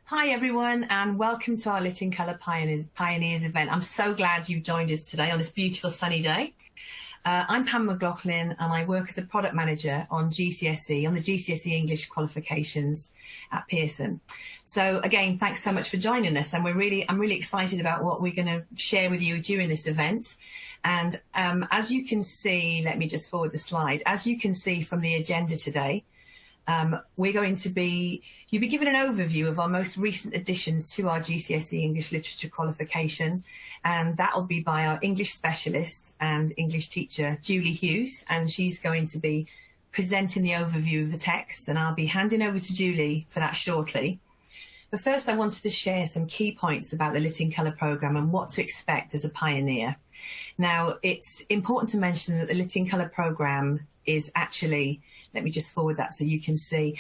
Hi everyone, and welcome to our Lit in Colour Pioneers event. I'm so glad you've joined us today on this beautiful sunny day. I'm Pam McLaughlin and I work as a product manager on the GCSE English qualifications at Pearson. So again, thanks so much for joining us, and I'm really excited about what we're going to share with you during this event. And as you can see, let me just forward the slide. As you can see from the agenda today, you'll be given an overview of our most recent additions to our GCSE English Literature qualification, and that will be by our English specialist and English teacher, Julie Hughes, and she's going to be presenting the overview of the text, and I'll be handing over to Julie for that shortly. But first, I wanted to share some key points about the Lit in Colour programme and what to expect as a pioneer. Now, it's important to mention that the Lit in Colour programme is actually, let me just forward that so you can see.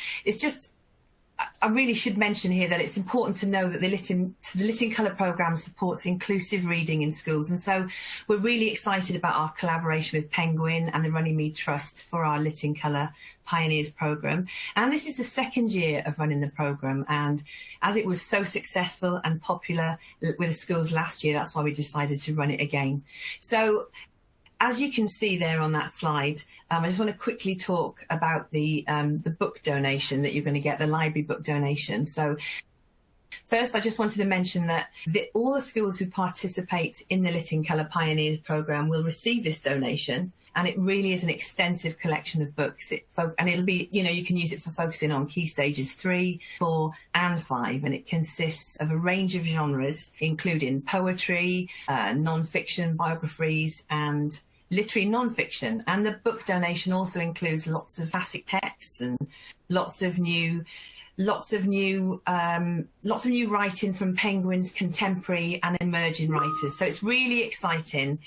I really should mention here that it's important to know that the Lit in Colour programme supports inclusive reading in schools. And so we're really excited about our collaboration with Penguin and the Runnymede Trust for our Lit in Colour Pioneers programme. And this is the second year of running the programme. And as it was so successful and popular with the schools last year, that's why we decided to run it again. So as you can see there on that slide, I just want to quickly talk about the book donation that you're going to get, the library book donation. So first, I just wanted to mention that all the schools who participate in the Lit in Colour Pioneers programme will receive this donation. And it really is an extensive collection of books. And it'll be, you can use it for focusing on key stages 3, 4 and 5. And it consists of a range of genres, including poetry, non-fiction, biographies and literary non-fiction. And the book donation also includes lots of classic texts and lots of new writing from Penguin's contemporary and emerging writers. So it's really exciting.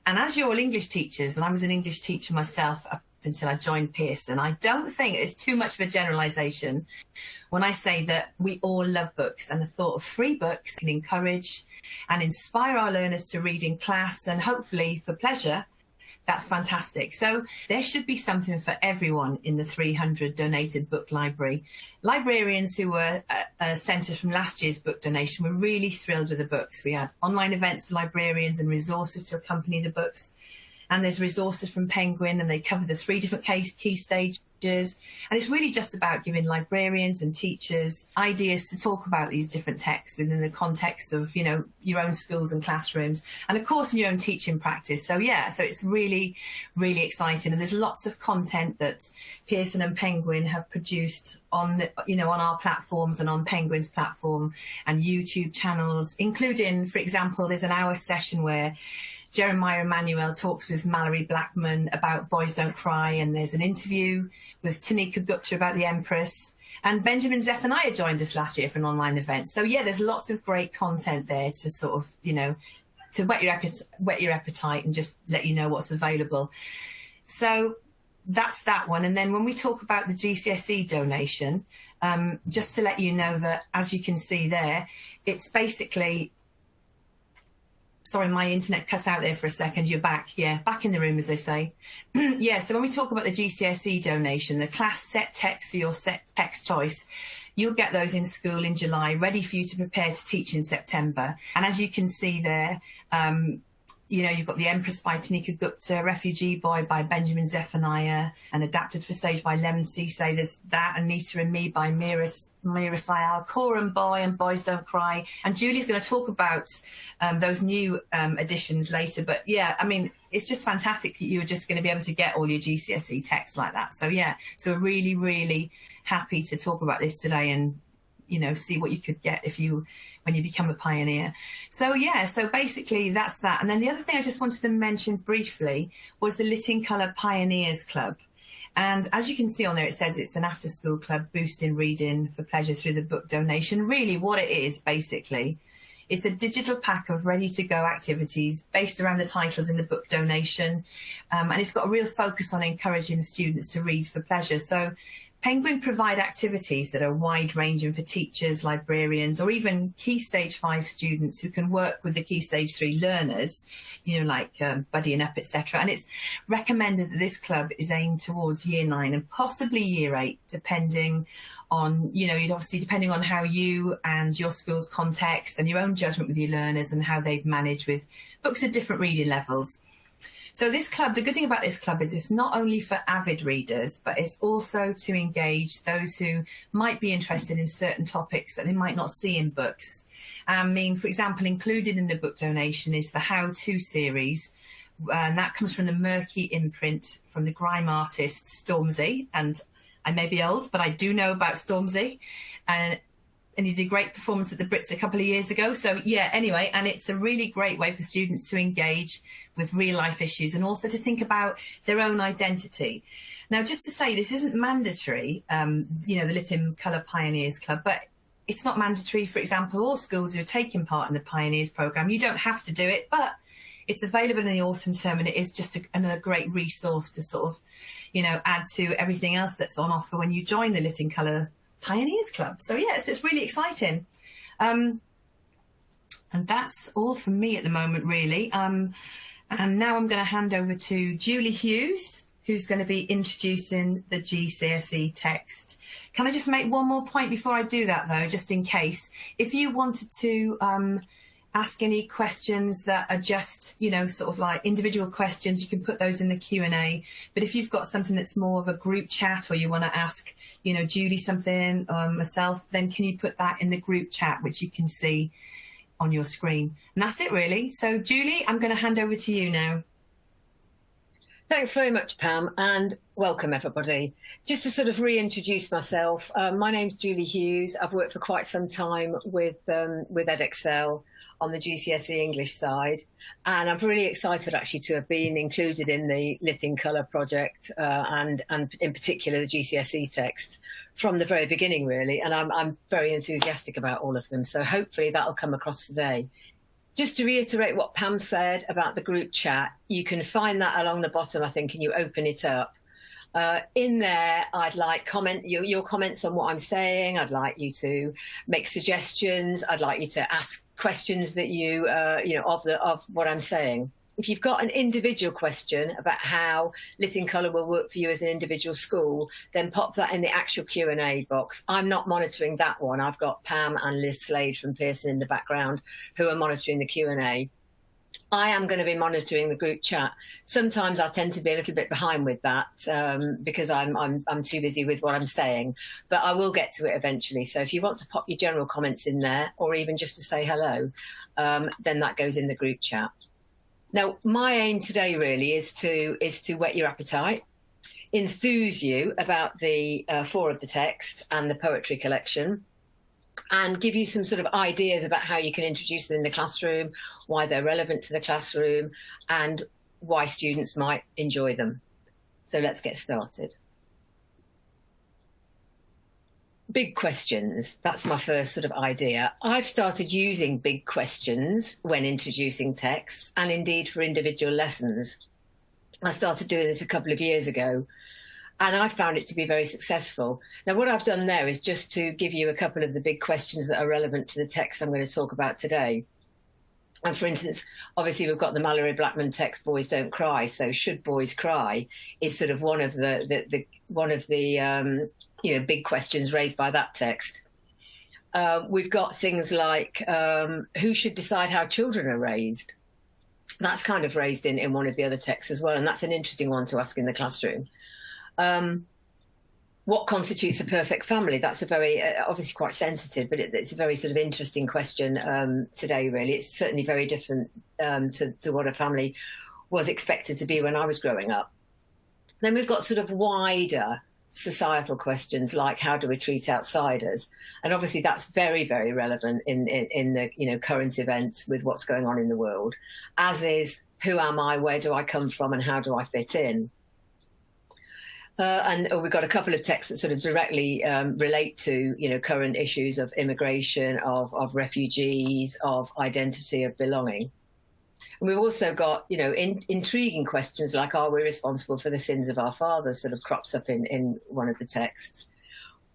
And as you're all English teachers, and I was an English teacher myself up until I joined Pearson, I don't think it's too much of a generalisation when I say that we all love books, and the thought of free books can encourage and inspire our learners to read in class and hopefully for pleasure. That's fantastic. So there should be something for everyone in the 300 donated book library. Librarians who were sent us from last year's book donation were really thrilled with the books. We had online events for librarians and resources to accompany the books. And there's resources from Penguin, and they cover the 3 different key stages. And it's really just about giving librarians and teachers ideas to talk about these different texts within the context of, your own schools and classrooms, and of course in your own teaching practice. So so it's really, really exciting. And there's lots of content that Pearson and Penguin have produced on on our platforms and on Penguin's platform and YouTube channels, including, for example, there's an hour session where Jeremiah Emanuel talks with Mallory Blackman about Boys Don't Cry, and there's an interview with Tanika Gupta about the Empress, and Benjamin Zephaniah joined us last year for an online event. So there's lots of great content there to sort of, to whet your appetite and just let you know what's available. So that's that one. And then when we talk about the GCSE donation, just to let you know that, as you can see there, it's basically, sorry, my internet cut out there for a second. You're back. Yeah, back in the room, as they say. So when we talk about the GCSE donation, the class set text for your set text choice, you'll get those in school in July, ready for you to prepare to teach in September. And as you can see there, you've got The Empress by Tanika Gupta, Refugee Boy by Benjamin Zephaniah, and adapted for stage by Lemon Cisse. There's that, Anita and Me by Mira Sayal, Cora and Boy and Boys Don't Cry. And Julie's going to talk about those new additions later. But it's just fantastic that you're just going to be able to get all your GCSE texts like that. So so we're really, really happy to talk about this today and see what you could get when you become a pioneer. So basically that's that. And then the other thing I just wanted to mention briefly was the Lit in Colour Pioneers Club. And as you can see on there, it says it's an after-school club boosting reading for pleasure through the book donation. Really what it is, basically, it's a digital pack of ready-to-go activities based around the titles in the book donation. And it's got a real focus on encouraging students to read for pleasure. So Penguin provide activities that are wide-ranging for teachers, librarians, or even Key Stage 5 students who can work with the Key Stage 3 learners, you know, like buddying up, etc. And it's recommended that this club is aimed towards Year 9 and possibly Year 8, depending on, you know, obviously depending on how you and your school's context and your own judgment with your learners and how they've managed with books at different reading levels. So this club, the good thing about this club is it's not only for avid readers, but it's also to engage those who might be interested in certain topics that they might not see in books. I mean, for example, included in the book donation is the How-To series, and that comes from the Murky imprint from the grime artist Stormzy. And I may be old, but I do know about Stormzy. And he did a great performance at the Brits a couple of years ago. So yeah, anyway, and it's a really great way for students to engage with real life issues and also to think about their own identity. Now, just to say, this isn't mandatory, you know, the Lit in Colour Pioneers Club, but it's not mandatory, for example, all schools who are taking part in the Pioneers programme. You don't have to do it, but it's available in the autumn term, and it is just another great resource to sort of, you know, add to everything else that's on offer when you join the Lit in Colour Pioneers Club. So yes, it's really exciting. And that's all from me at the moment, really. And now I'm going to hand over to Julie Hughes, who's going to be introducing the GCSE text. Can I just make one more point before I do that, though, just in case? If you wanted to ask any questions that are just, you know, sort of like individual questions, you can put those in the Q&A. But if you've got something that's more of a group chat, or you want to ask, you know, Julie something or myself, then can you put that in the group chat, which you can see on your screen. And that's it, really. So, Julie, I'm going to hand over to you now. Thanks very much, Pam, and welcome, everybody. Just to sort of reintroduce myself, my name's Julie Hughes. I've worked for quite some time with Edexcel on the GCSE English side, and I'm really excited actually to have been included in the Lit in Colour project and in particular the GCSE texts from the very beginning, really, and I'm very enthusiastic about all of them, so hopefully that'll come across today. Just to reiterate what Pam said about the group chat, you can find that along the bottom, I think, and you open it up. In there, I'd like your comments on what I'm saying. I'd like you to make suggestions. I'd like you to ask questions that you know, of what I'm saying. If you've got an individual question about how Lit in Colour will work for you as an individual school, then pop that in the actual Q&A box. I'm not monitoring that one. I've got Pam and Liz Slade from Pearson in the background who are monitoring the Q&A. I am going to be monitoring the group chat. Sometimes I tend to be a little bit behind with that because I'm too busy with what I'm saying, but I will get to it eventually. So if you want to pop your general comments in there, or even just to say hello, then that goes in the group chat. Now, my aim today really is to whet your appetite, enthuse you about the 4 of the text and the poetry collection, and give you some sort of ideas about how you can introduce them in the classroom, why they're relevant to the classroom, and why students might enjoy them. So let's get started. Big questions, that's my first sort of idea. I've started using big questions when introducing texts, and indeed for individual lessons. I started doing this a couple of years ago, and I found it to be very successful. Now, what I've done there is just to give you a couple of the big questions that are relevant to the text I'm going to talk about today. And for instance, obviously we've got the Mallory Blackman text, Boys Don't Cry. So should boys cry is sort of one of the you know, big questions raised by that text. We've got things like who should decide how children are raised? That's kind of raised in one of the other texts as well, and that's an interesting one to ask in the classroom. What constitutes a perfect family? That's a very, obviously quite sensitive, but it's a very sort of interesting question today, really. It's certainly very different to what a family was expected to be when I was growing up. Then we've got sort of wider societal questions like how do we treat outsiders? And obviously that's very, very relevant in the, you know, current events with what's going on in the world, as is who am I, where do I come from, and how do I fit in? And we've got a couple of texts that sort of directly relate to, you know, current issues of immigration, of refugees, of identity, of belonging. And we've also got, you know, intriguing questions like, are we responsible for the sins of our fathers, sort of crops up in one of the texts.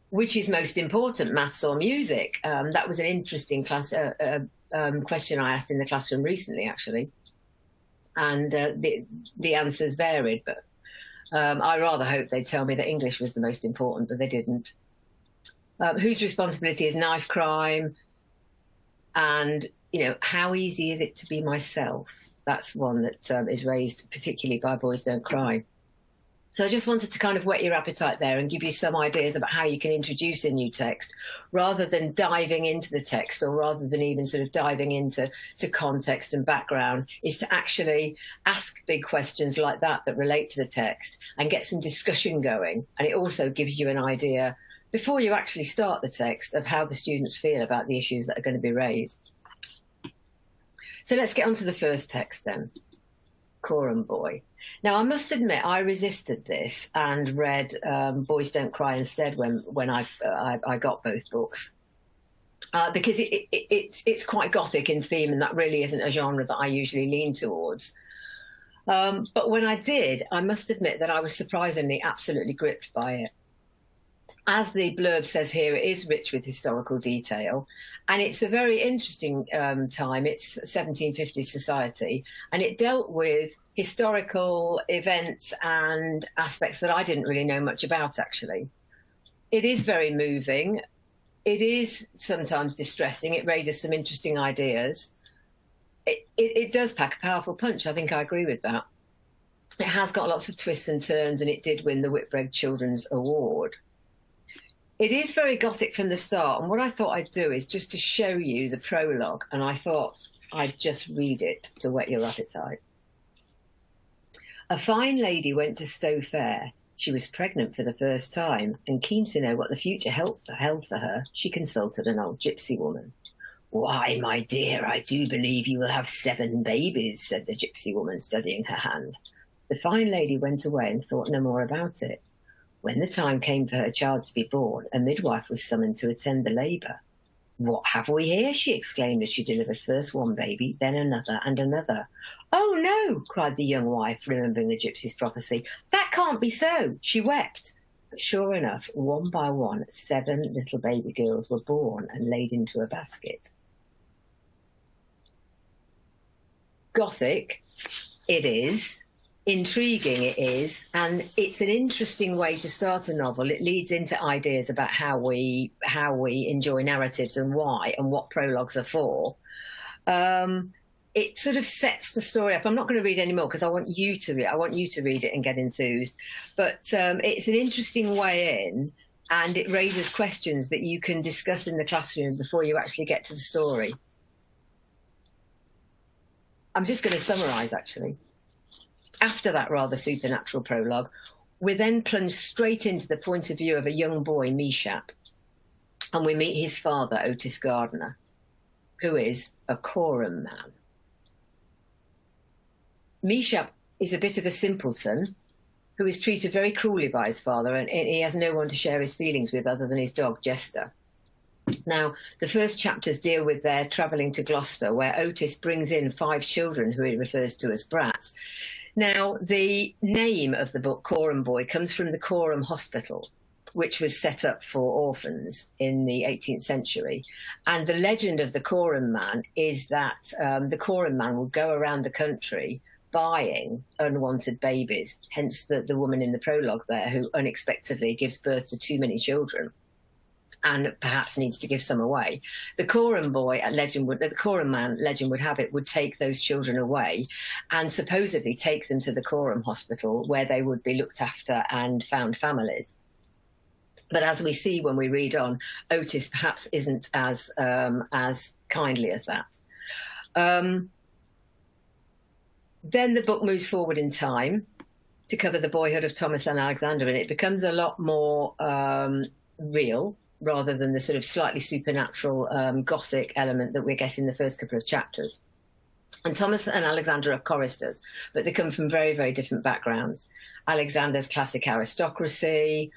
Which is most important, maths or music? That was an interesting question I asked in the classroom recently, actually. And the answers varied, but I rather hoped they'd tell me that English was the most important, but they didn't. Whose responsibility is knife crime? And, you know, how easy is it to be myself? That's one that is raised particularly by Boys Don't Cry. So I just wanted to kind of whet your appetite there and give you some ideas about how you can introduce a new text rather than diving into the text, or rather than even sort of diving into context and background, is to actually ask big questions like that relate to the text and get some discussion going. And it also gives you an idea before you actually start the text of how the students feel about the issues that are going to be raised. So let's get on to the first text then, Quorum Boy. Now, I must admit, I resisted this and read Boys Don't Cry instead when I got both books, because it's quite gothic in theme, and that really isn't a genre that I usually lean towards. But when I did, I must admit that I was surprisingly absolutely gripped by it. As the blurb says here, it is rich with historical detail, and it's a very interesting time. It's 1750s society, and it dealt with historical events and aspects that I didn't really know much about, actually. It is very moving. It is sometimes distressing. It raises some interesting ideas. It does pack a powerful punch. I think I agree with that. It has got lots of twists and turns, and it did win the Whitbread Children's Award. It is very gothic from the start, and what I thought I'd do is just to show you the prologue, and I thought I'd just read it to whet your appetite. A fine lady went to Stowe Fair. She was pregnant for the first time, and keen to know what the future held for her, she consulted an old gypsy woman. "Why, my dear, I do believe you will have 7 babies," said the gypsy woman, studying her hand. The fine lady went away and thought no more about it. When the time came for her child to be born, a midwife was summoned to attend the labour. "What have we here?" she exclaimed as she delivered first one baby, then another and another. "Oh, no," cried the young wife, remembering the gypsy's prophecy. "That can't be so." She wept. But sure enough, one by one, 7 little baby girls were born and laid into a basket. Gothic, it is. Intriguing, it is, and it's an interesting way to start a novel. It leads into ideas about how we enjoy narratives and why, and what prologues are for. It sort of sets the story up. I'm not going to read any more because I want you to read it and get enthused. But it's an interesting way in, and it raises questions that you can discuss in the classroom before you actually get to the story. I'm just going to summarise, actually. After that rather supernatural prologue, we then plunge straight into the point of view of a young boy, Meshap, and we meet his father, Otis Gardner, who is a quorum man. Meshap is a bit of a simpleton who is treated very cruelly by his father, and he has no one to share his feelings with other than his dog, Jester. Now, the first chapters deal with their travelling to Gloucester, where Otis brings in 5 children who he refers to as brats. Now, the name of the book, Quorum Boy, comes from the Quorum Hospital, which was set up for orphans in the 18th century. And the legend of the Quorum Man is that the Quorum Man will go around the country buying unwanted babies, hence the woman in the prologue there who unexpectedly gives birth to too many children and perhaps needs to give some away. The Quorum Man legend would have it, would take those children away and supposedly take them to the Quorum Hospital, where they would be looked after and found families. But as we see when we read on, Otis perhaps isn't as kindly as that. Then the book moves forward in time to cover the boyhood of Thomas and Alexander, and it becomes a lot more real, rather than the sort of slightly supernatural Gothic element that we get in the first couple of chapters. And Thomas and Alexander are choristers, but they come from very, very different backgrounds. Alexander's classic aristocracy,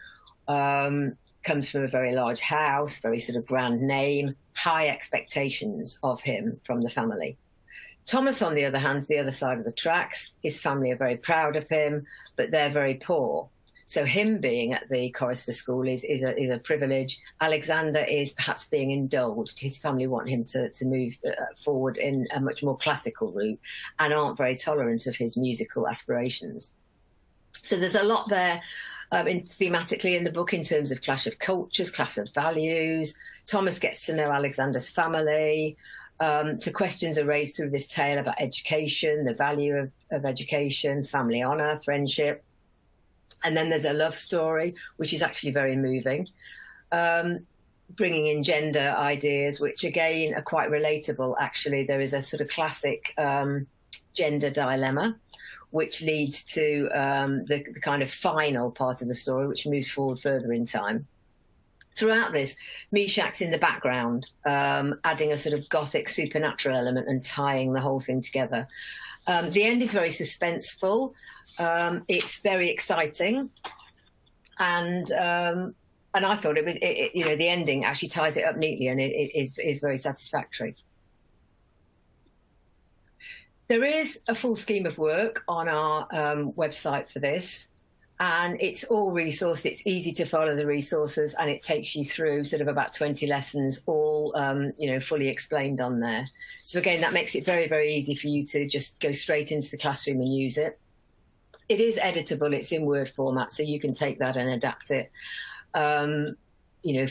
comes from a very large house, very sort of grand name, high expectations of him from the family. Thomas, on the other hand, is the other side of the tracks. His family are very proud of him, but they're very poor. So him being at the chorister school is a privilege. Alexander is perhaps being indulged. His family want him to move forward in a much more classical route and aren't very tolerant of his musical aspirations. So there's a lot there thematically in the book in terms of clash of cultures, clash of values. Thomas gets to know Alexander's family. So questions are raised through this tale about education, the value of education, family honour, friendship. And then there's a love story, which is actually very moving, bringing in gender ideas, which again are quite relatable. Actually, there is a sort of classic gender dilemma, which leads to the kind of final part of the story, which moves forward further in time. Throughout this, Meshach's in the background, adding a sort of gothic supernatural element and tying the whole thing together. The end is very suspenseful. It's very exciting, and I thought it was, the ending actually ties it up neatly, and it is very satisfactory. There is a full scheme of work on our website for this, and it's all resourced. It's easy to follow the resources, and it takes you through sort of about 20 lessons, all fully explained on there. So again, that makes it very, very easy for you to just go straight into the classroom and use it. It is editable. It's in Word format, so you can take that and adapt it, for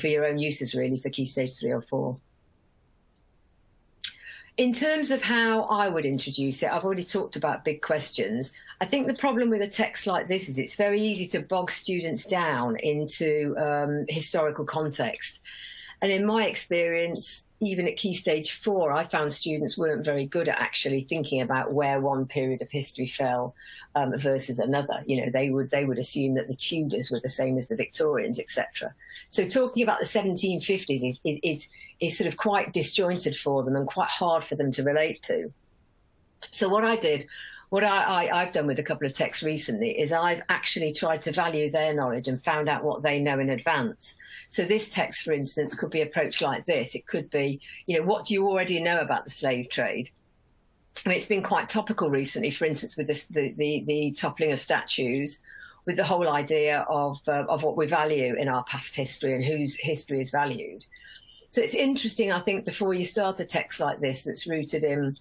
your own uses, really, for Key Stage 3 or 4. In terms of how I would introduce it, I've already talked about big questions. I think the problem with a text like this is it's very easy to bog students down into historical context. And in my experience, even at Key Stage 4, I found students weren't very good at actually thinking about where one period of history fell versus another. They would assume that the Tudors were the same as the Victorians, etc. So talking about the 1750s is sort of quite disjointed for them and quite hard for them to relate to. So what I've done with a couple of texts recently is I've actually tried to value their knowledge and found out what they know in advance. So this text, for instance, could be approached like this. It could be, what do you already know about the slave trade? I mean, it's been quite topical recently, for instance, with the toppling of statues, with the whole idea of what we value in our past history and whose history is valued. So it's interesting, I think, before you start a text like this that's rooted in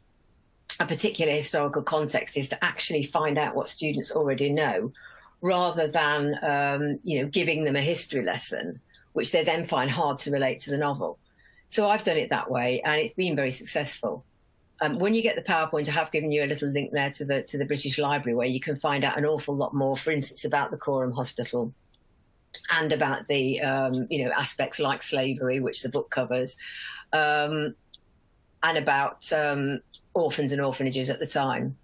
a particular historical context, is to actually find out what students already know, rather than giving them a history lesson, which they then find hard to relate to the novel. So I've done it that way, and it's been very successful. When you get the PowerPoint, I have given you a little link there to the British Library, where you can find out an awful lot more, for instance, about the Coram Hospital and about the aspects like slavery, which the book covers, and about orphans and orphanages at the time.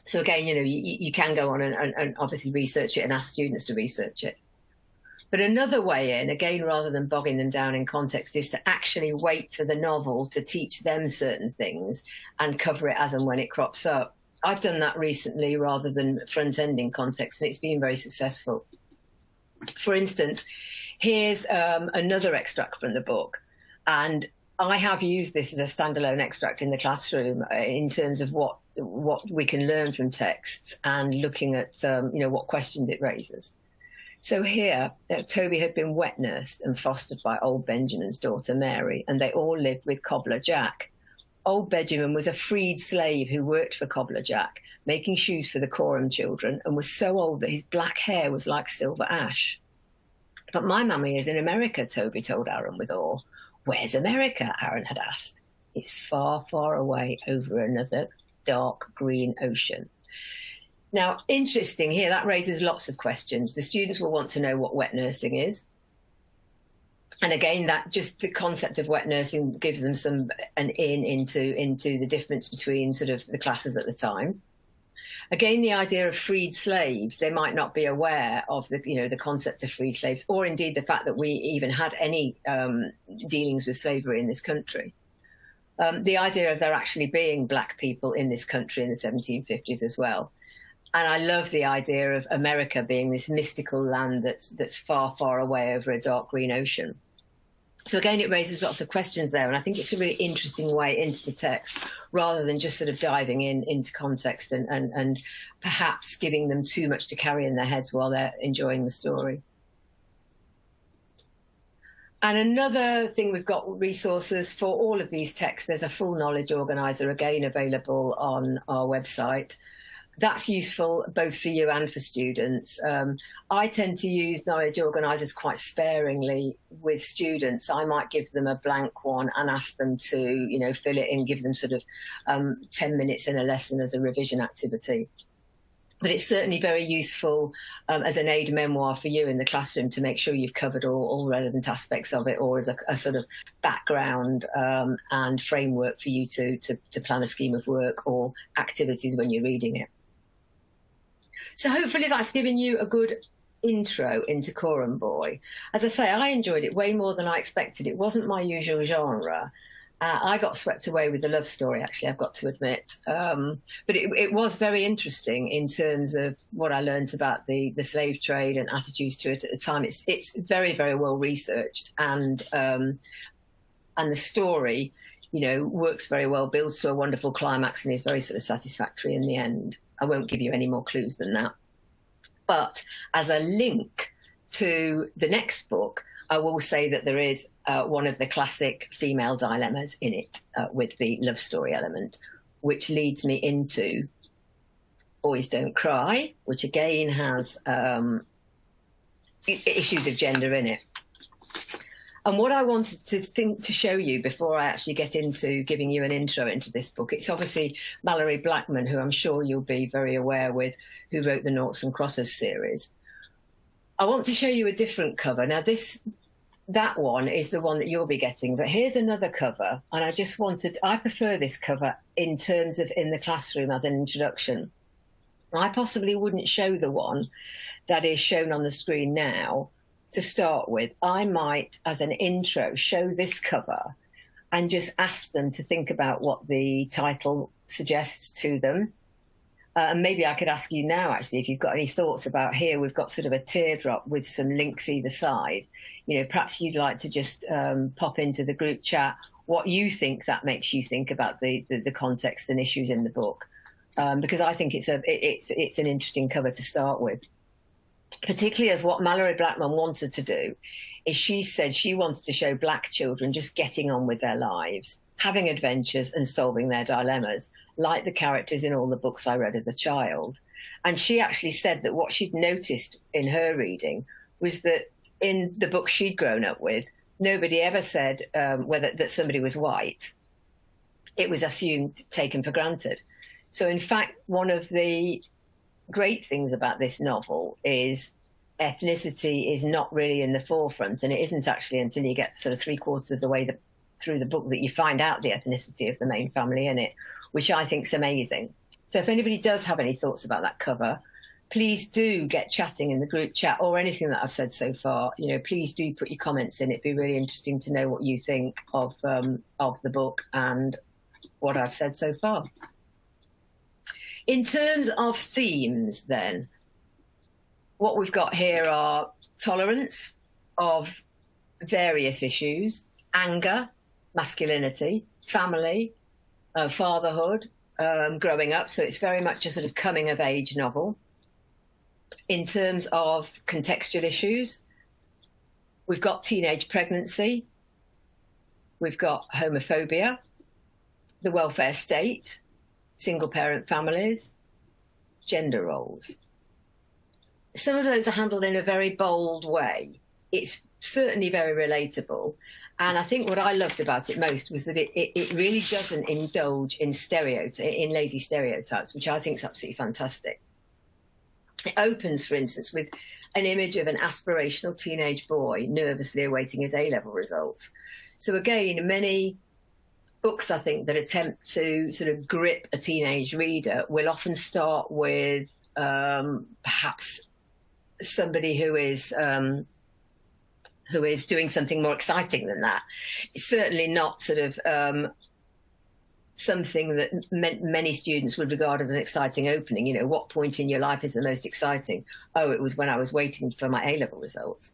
So again, you can go on and obviously research it and ask students to research it. But another way in, again, rather than bogging them down in context, is to actually wait for the novel to teach them certain things and cover it as and when it crops up. I've done that recently rather than front-ending context, and it's been very successful. For instance, here's another extract from the book, and I have used this as a standalone extract in the classroom in terms of what we can learn from texts and looking at what questions it raises. So here, Toby had been wet nursed and fostered by old Benjamin's daughter Mary, and they all lived with Cobbler Jack. Old Benjamin was a freed slave who worked for Cobbler Jack, making shoes for the Coram children, and was so old that his black hair was like silver ash. But my mummy is in America, Toby told Aaron with awe. Where's America? Aaron had asked. It's far, far away over another dark green ocean. Now, interesting here, that raises lots of questions. The students will want to know what wet nursing is. And again, that just the concept of wet nursing gives them an in into the difference between sort of the classes at the time. Again, the idea of freed slaves, they might not be aware of the concept of freed slaves, or indeed the fact that we even had any dealings with slavery in this country. The idea of there actually being black people in this country in the 1750s as well. And I love the idea of America being this mystical land that's far, far away over a dark green ocean. So again, it raises lots of questions there, and I think it's a really interesting way into the text, rather than just sort of diving into context and perhaps giving them too much to carry in their heads while they're enjoying the story. And another thing, we've got resources for all of these texts. There's a full knowledge organiser, again, available on our website. That's useful both for you and for students. I tend to use knowledge organisers quite sparingly with students. I might give them a blank one and ask them to, you know, fill it in, give them sort of 10 minutes in a lesson as a revision activity. But it's certainly very useful as an aid memoir for you in the classroom to make sure you've covered all relevant aspects of it, or as a sort of background and framework for you to plan a scheme of work or activities when you're reading it. So hopefully that's given you a good intro into Coram Boy. As I say, I enjoyed it way more than I expected. It wasn't my usual genre. I got swept away with the love story, actually, I've got to admit. But it was very interesting in terms of what I learned about the slave trade and attitudes to it at the time. It's very, very well researched, and the story, you know, works very well, builds to a wonderful climax, and is very sort of satisfactory in the end. I won't give you any more clues than that. But as a link to the next book, I will say that there is one of the classic female dilemmas in it with the love story element, which leads me into Boys Don't Cry, which again has issues of gender in it. And what I wanted to show you before I actually get into giving you an intro into this book, it's obviously Mallory Blackman, who I'm sure you'll be very aware with, who wrote the Noughts and Crosses series. I want to show you a different cover. Now, that one is the one that you'll be getting, but here's another cover, and I prefer this cover in terms of in the classroom as an introduction. I possibly wouldn't show the one that is shown on the screen now to start with. I might, as an intro, show this cover and just ask them to think about what the title suggests to them. And maybe I could ask you now, actually, if you've got any thoughts about here. We've got sort of a teardrop with some links either side. You know, perhaps you'd like to just pop into the group chat what you think that makes you think about the context and issues in the book, because I think it's an interesting cover to start with. Particularly as what Mallory Blackman wanted to do is she said she wanted to show black children just getting on with their lives, having adventures and solving their dilemmas, like the characters in all the books I read as a child. And she actually said that what she'd noticed in her reading was that in the books she'd grown up with, nobody ever said that somebody was white. It was assumed, taken for granted. So in fact, one of the great things about this novel is ethnicity is not really in the forefront, and it isn't actually until you get sort of 3/4 of the way through the book that you find out the ethnicity of the main family in it, which I think is amazing. So if anybody does have any thoughts about that cover, please do get chatting in the group chat, or anything that I've said so far. You know, please do put your comments in. It'd be really interesting to know what you think of the book and what I've said so far. In terms of themes, then, what we've got here are tolerance of various issues, anger, masculinity, family, fatherhood, growing up. So it's very much a sort of coming of age novel. In terms of contextual issues, we've got teenage pregnancy, we've got homophobia, the welfare state, single-parent families, gender roles. Some of those are handled in a very bold way. It's certainly very relatable. And I think what I loved about it most was that it really doesn't indulge in lazy stereotypes, which I think is absolutely fantastic. It opens, for instance, with an image of an aspirational teenage boy nervously awaiting his A-level results. So again, many books, I think, that attempt to sort of grip a teenage reader will often start with perhaps somebody who is doing something more exciting than that. It's certainly not sort of something that many students would regard as an exciting opening. You know, what point in your life is the most exciting? Oh, it was when I was waiting for my A-level results.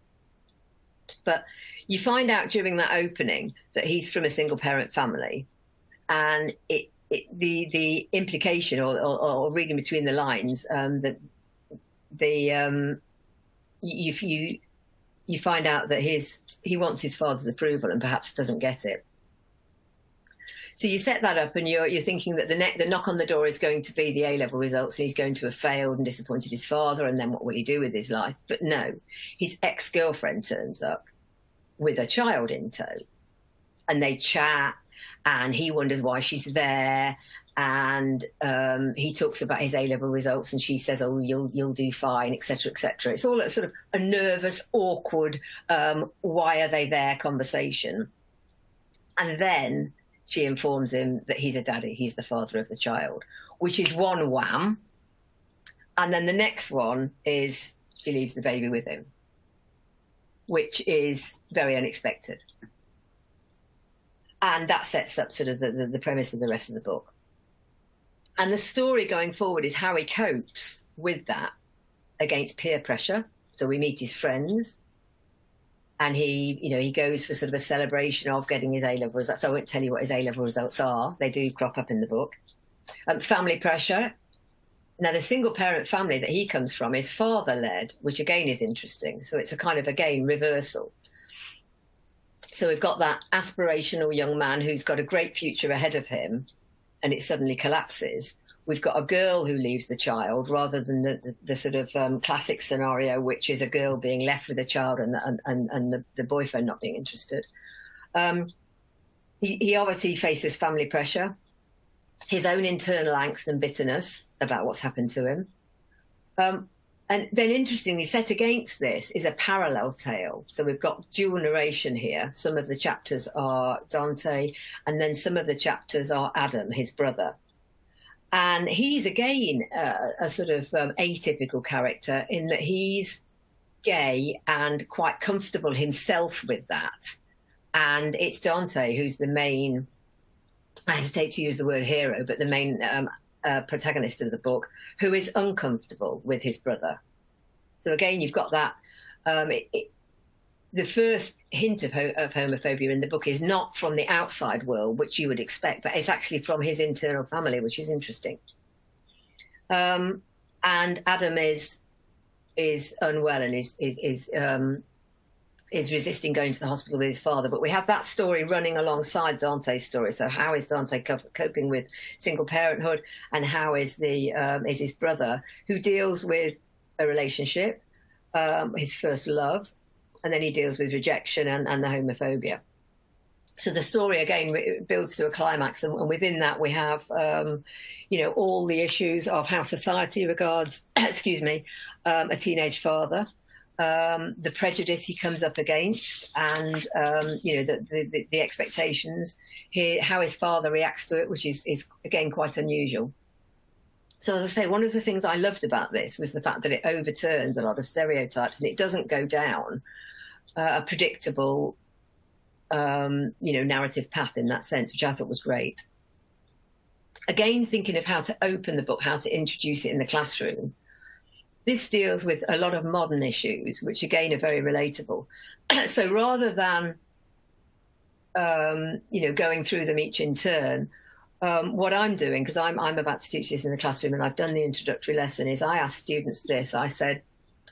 But you find out during that opening that he's from a single parent family, and the implication or reading between the lines, that you find out that he wants his father's approval and perhaps doesn't get it. So you set that up, and you're thinking that the knock on the door is going to be the A-level results, and he's going to have failed and disappointed his father, and then what will he do with his life? But no, his ex-girlfriend turns up with a child in tow, and they chat, and he wonders why she's there, and he talks about his A-level results, and she says, "Oh, you'll do fine," etc., etc. It's all a sort of a nervous, awkward, why are they there conversation, and then she informs him that he's a daddy, he's the father of the child, which is one wham. And then the next one is she leaves the baby with him, which is very unexpected. And that sets up sort of the premise of the rest of the book. And the story going forward is how he copes with that against peer pressure. So we meet his friends, and he goes for sort of a celebration of getting his A-level results. I won't tell you what his A-level results are. They do crop up in the book. Family pressure. Now, the single-parent family that he comes from is father-led, which again is interesting. So it's a kind of, again, reversal. So we've got that aspirational young man who's got a great future ahead of him, and it suddenly collapses. We've got a girl who leaves the child rather than the sort of classic scenario, which is a girl being left with a child and the boyfriend not being interested. He obviously faces family pressure, his own internal angst and bitterness about what's happened to him. And then interestingly, set against this is a parallel tale. So we've got dual narration here. Some of the chapters are Dante, and then some of the chapters are Adam, his brother. And he's, again, a sort of atypical character in that he's gay and quite comfortable himself with that. And it's Dante who's the main, I hesitate to use the word hero, but the main protagonist of the book, who is uncomfortable with his brother. So again, you've got that. The first hint of homophobia in the book is not from the outside world, which you would expect, but it's actually from his internal family, which is interesting. And Adam is unwell and is resisting going to the hospital with his father. But we have that story running alongside Dante's story. So how is Dante coping with single parenthood, and how is his brother, who deals with a relationship, his first love, and then he deals with rejection and the homophobia. So the story, again, builds to a climax. And within that, we have, all the issues of how society regards, a teenage father, the prejudice he comes up against, and, the expectations, how his father reacts to it, which is again, quite unusual. So as I say, one of the things I loved about this was the fact that it overturns a lot of stereotypes, and it doesn't go down a predictable, narrative path in that sense, which I thought was great. Again, thinking of how to open the book, how to introduce it in the classroom. This deals with a lot of modern issues, which again are very relatable. So rather than, going through them each in turn, what I'm doing, because I'm about to teach this in the classroom and I've done the introductory lesson, is I asked students this. I said,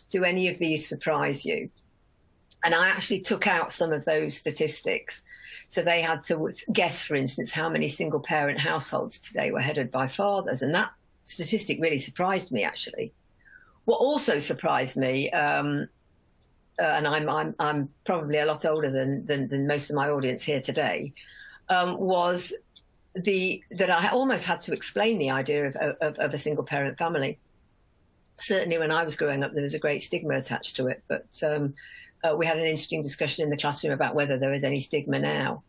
do any of these surprise you? And I actually took out some of those statistics. So they had to guess, for instance, how many single-parent households today were headed by fathers. And that statistic really surprised me, actually. What also surprised me, and I'm probably a lot older than most of my audience here today, was that I almost had to explain the idea of a single-parent family. Certainly when I was growing up, there was a great stigma attached to it, but we had an interesting discussion in the classroom about whether there is any stigma now.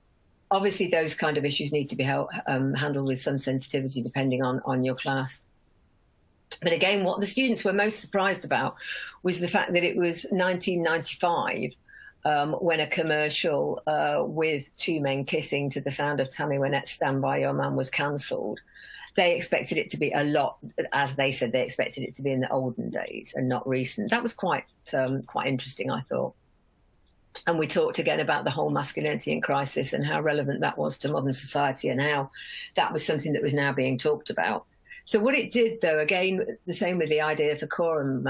Obviously, those kind of issues need to be handled with some sensitivity depending on your class. But again, what the students were most surprised about was the fact that it was 1995 when a commercial with two men kissing to the sound of Tammy Wynette's Stand By Your Man was cancelled. They expected it to be a lot, as they said, they expected it to be in the olden days and not recent. That was quite interesting, I thought. And we talked again about the whole masculinity in crisis and how relevant that was to modern society, and how that was something that was now being talked about. So what it did, though, again, the same with the idea for Quorum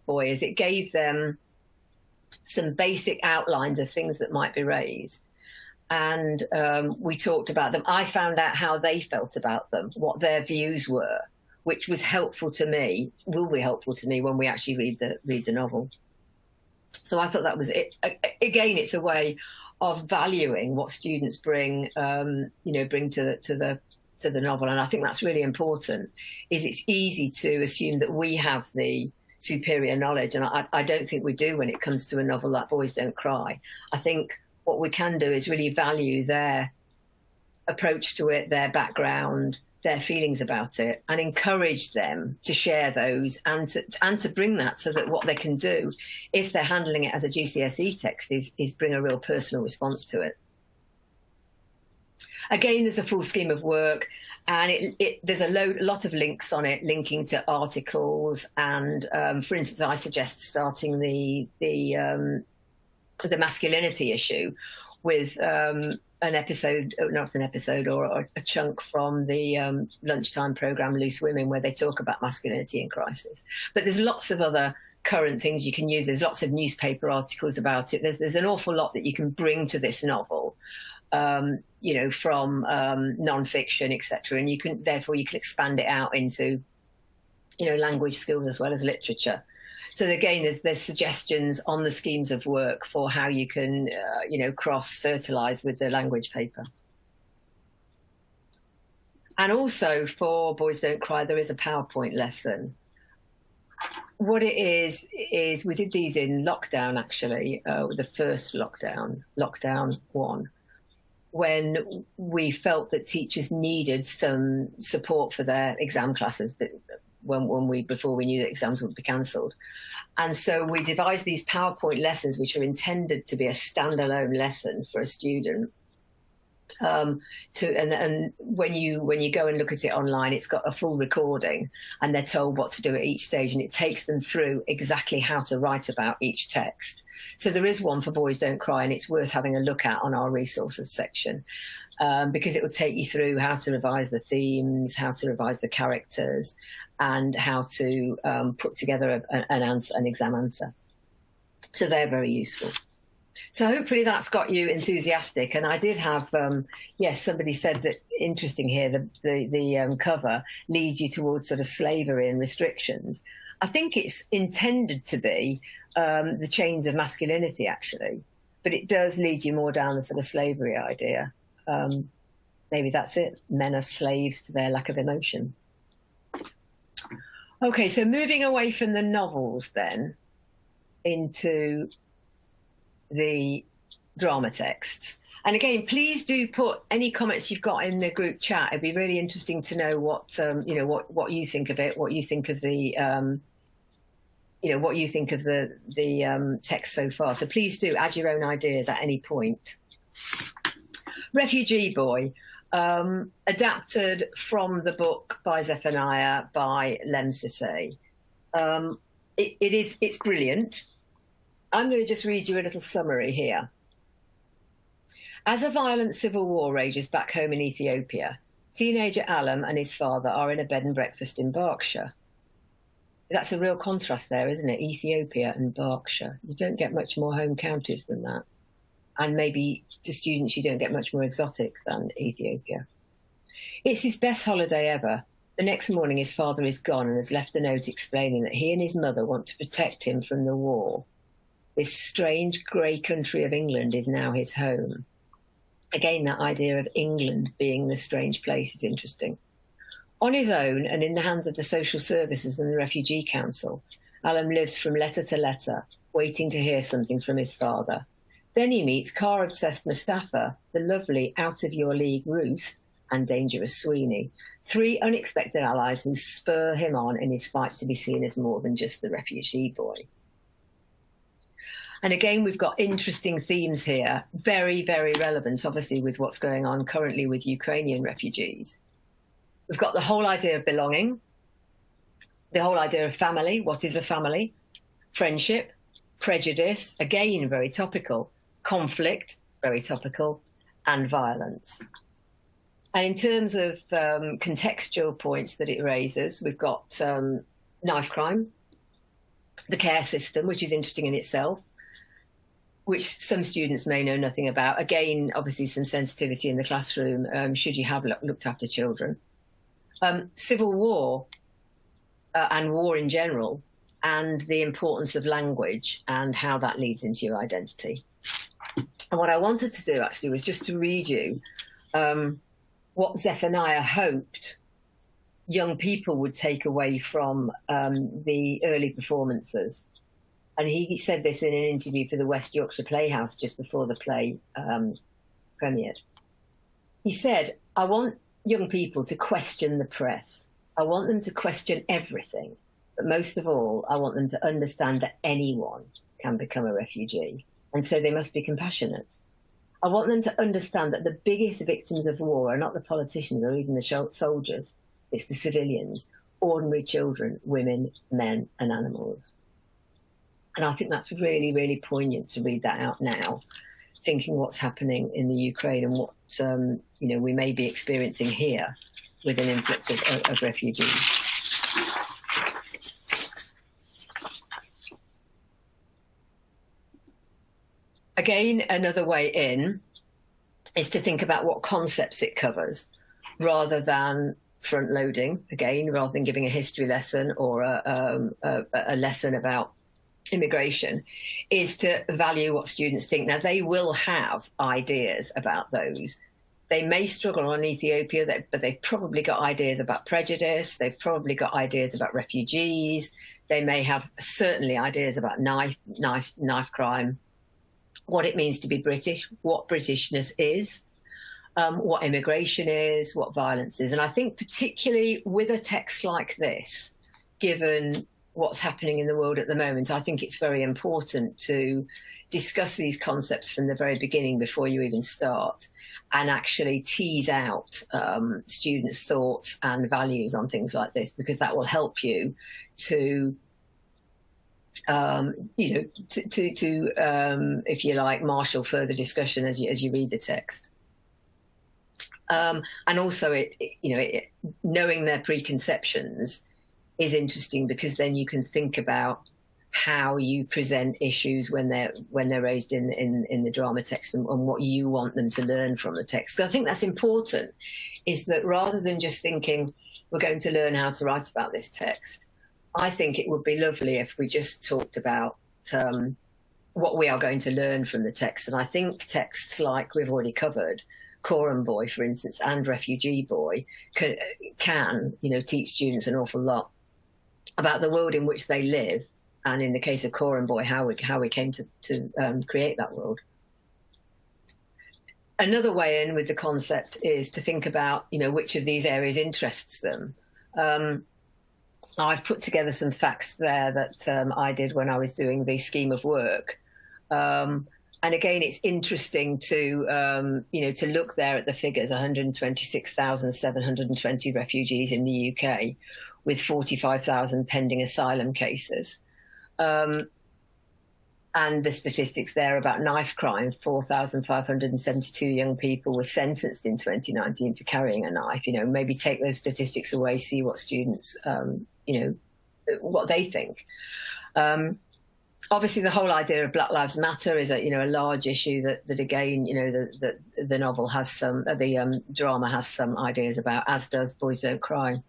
Boy, is it gave them some basic outlines of things that might be raised. And we talked about them. I found out how they felt about them, what their views were, which was helpful to me, will be helpful to me when we actually read the novel. So I thought that was it. Again, it's a way of valuing what students bring to the novel, and I think that's really important. Is it's easy to assume that we have the superior knowledge, and I don't think we do when it comes to a novel like Boys Don't Cry. I think what we can do is really value their approach to it, their background, their feelings about it, and encourage them to share those and to bring that, so that what they can do if they're handling it as a GCSE text is bring a real personal response to it. Again, there's a full scheme of work, and there's a lot of links on it, linking to articles. And for instance, I suggest starting the masculinity issue with a chunk from the lunchtime programme Loose Women, where they talk about masculinity in crisis. But there's lots of other current things you can use. There's lots of newspaper articles about it. There's an awful lot that you can bring to this novel, from non-fiction, etc. And you can expand it out into, language skills as well as literature. So again, there's suggestions on the schemes of work for how you can, cross-fertilise with the language paper. And also for Boys Don't Cry, there is a PowerPoint lesson. What it is we did these in lockdown, actually, the first lockdown 1, when we felt that teachers needed some support for their exam classes, but before we knew that exams would be cancelled. And so we devised these PowerPoint lessons, which are intended to be a standalone lesson for a student. And when you go and look at it online, it's got a full recording, and they're told what to do at each stage, and it takes them through exactly how to write about each text. So there is one for Boys Don't Cry, and it's worth having a look at on our resources section, because it will take you through how to revise the themes, how to revise the characters, and how to put together an exam answer. So they're very useful. So hopefully that's got you enthusiastic. And I did have, somebody said that, interesting here, the cover leads you towards sort of slavery and restrictions. I think it's intended to be the chains of masculinity, actually, but it does lead you more down the sort of slavery idea. Maybe that's it. Men are slaves to their lack of emotion. Okay, so moving away from the novels then into the drama texts. And again, please do put any comments you've got in the group chat. It'd be really interesting to know what you think of it, what you think of the text so far. So please do add your own ideas at any point. Refugee Boy, adapted from the book by Zephaniah by Lem Sissay. It's brilliant. I'm going to just read you a little summary here. As a violent civil war rages back home in Ethiopia, teenager Alam and his father are in a bed and breakfast in Berkshire. That's a real contrast there, isn't it? Ethiopia and Berkshire. You don't get much more home counties than that. And maybe to students, you don't get much more exotic than Ethiopia. It's his best holiday ever. The next morning, his father is gone and has left a note explaining that he and his mother want to protect him from the war. This strange grey country of England is now his home. Again, that idea of England being the strange place is interesting. On his own and in the hands of the social services and the Refugee Council, Alam lives from letter to letter, waiting to hear something from his father. Then he meets car-obsessed Mustafa, the lovely out-of-your-league Ruth, and dangerous Sweeney, 3 unexpected allies who spur him on in his fight to be seen as more than just the refugee boy. And again, we've got interesting themes here, very, very relevant, obviously, with what's going on currently with Ukrainian refugees. We've got the whole idea of belonging, the whole idea of family, what is a family, friendship, prejudice, again, very topical, conflict, very topical, and violence. And in terms of contextual points that it raises, we've got knife crime, the care system, which is interesting in itself, which some students may know nothing about. Again, obviously some sensitivity in the classroom, should you have looked after children. Civil war and war in general, and the importance of language and how that leads into your identity. And what I wanted to do actually was just to read you what Zephaniah hoped young people would take away from the early performances. And he said this in an interview for the West Yorkshire Playhouse just before the play premiered. He said, I want young people to question the press. I want them to question everything. But most of all, I want them to understand that anyone can become a refugee. And so they must be compassionate. I want them to understand that the biggest victims of war are not the politicians or even the soldiers. It's the civilians, ordinary children, women, men, and animals. And I think that's really, really poignant to read that out now, thinking what's happening in the Ukraine and what we may be experiencing here with an influx of refugees. Again, another way in is to think about what concepts it covers, rather than front loading. Again, rather than giving a history lesson or a lesson about immigration, is to value what students think. Now, they will have ideas about those. They may struggle on Ethiopia, but they've probably got ideas about prejudice. They've probably got ideas about refugees. They may have certainly ideas about knife crime, what it means to be British, what Britishness is, what immigration is, what violence is. And I think particularly with a text like this, given what's happening in the world at the moment, I think it's very important to discuss these concepts from the very beginning before you even start, and actually tease out students' thoughts and values on things like this, because that will help you to if you like, marshal further discussion as you read the text. And also, knowing their preconceptions is interesting, because then you can think about how you present issues when they're raised in the drama text, and what you want them to learn from the text. I think that's important, is that rather than just thinking we're going to learn how to write about this text, I think it would be lovely if we just talked about what we are going to learn from the text. And I think texts like we've already covered, Coram Boy, for instance, and Refugee Boy, can teach students an awful lot about the world in which they live, and in the case of Coram Boy, how we came to create that world. Another way in with the concept is to think about which of these areas interests them. I've put together some facts there that I did when I was doing the scheme of work. And again, it's interesting to look there at the figures: 126,720 refugees in the UK, with 45,000 pending asylum cases. And the statistics there about knife crime: 4,572 young people were sentenced in 2019 for carrying a knife. Maybe take those statistics away, see what students, what they think. Obviously, the whole idea of Black Lives Matter is a large issue that again, the novel has some, the drama has some ideas about, as does Boys Don't Cry.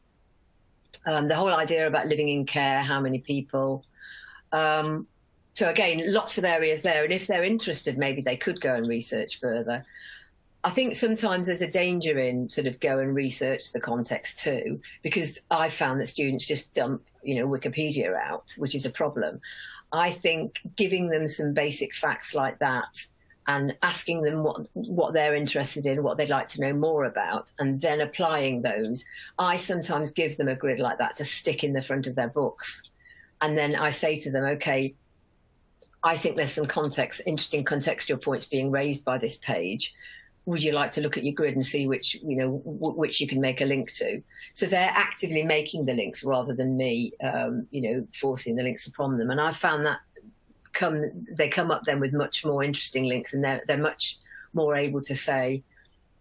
The whole idea about living in care, how many people. So again, lots of areas there. And if they're interested, maybe they could go and research further. I think sometimes there's a danger in sort of go and research the context too, because I found that students just dump, Wikipedia out, which is a problem. I think giving them some basic facts like that and asking them what they're interested in, what they'd like to know more about, and then applying those. I sometimes give them a grid like that to stick in the front of their books. And then I say to them, okay, I think there's some interesting contextual points being raised by this page. Would you like to look at your grid and see which you can make a link to? So they're actively making the links rather than me, forcing the links upon them. And I found that come up then with much more interesting links, and they're much more able to say,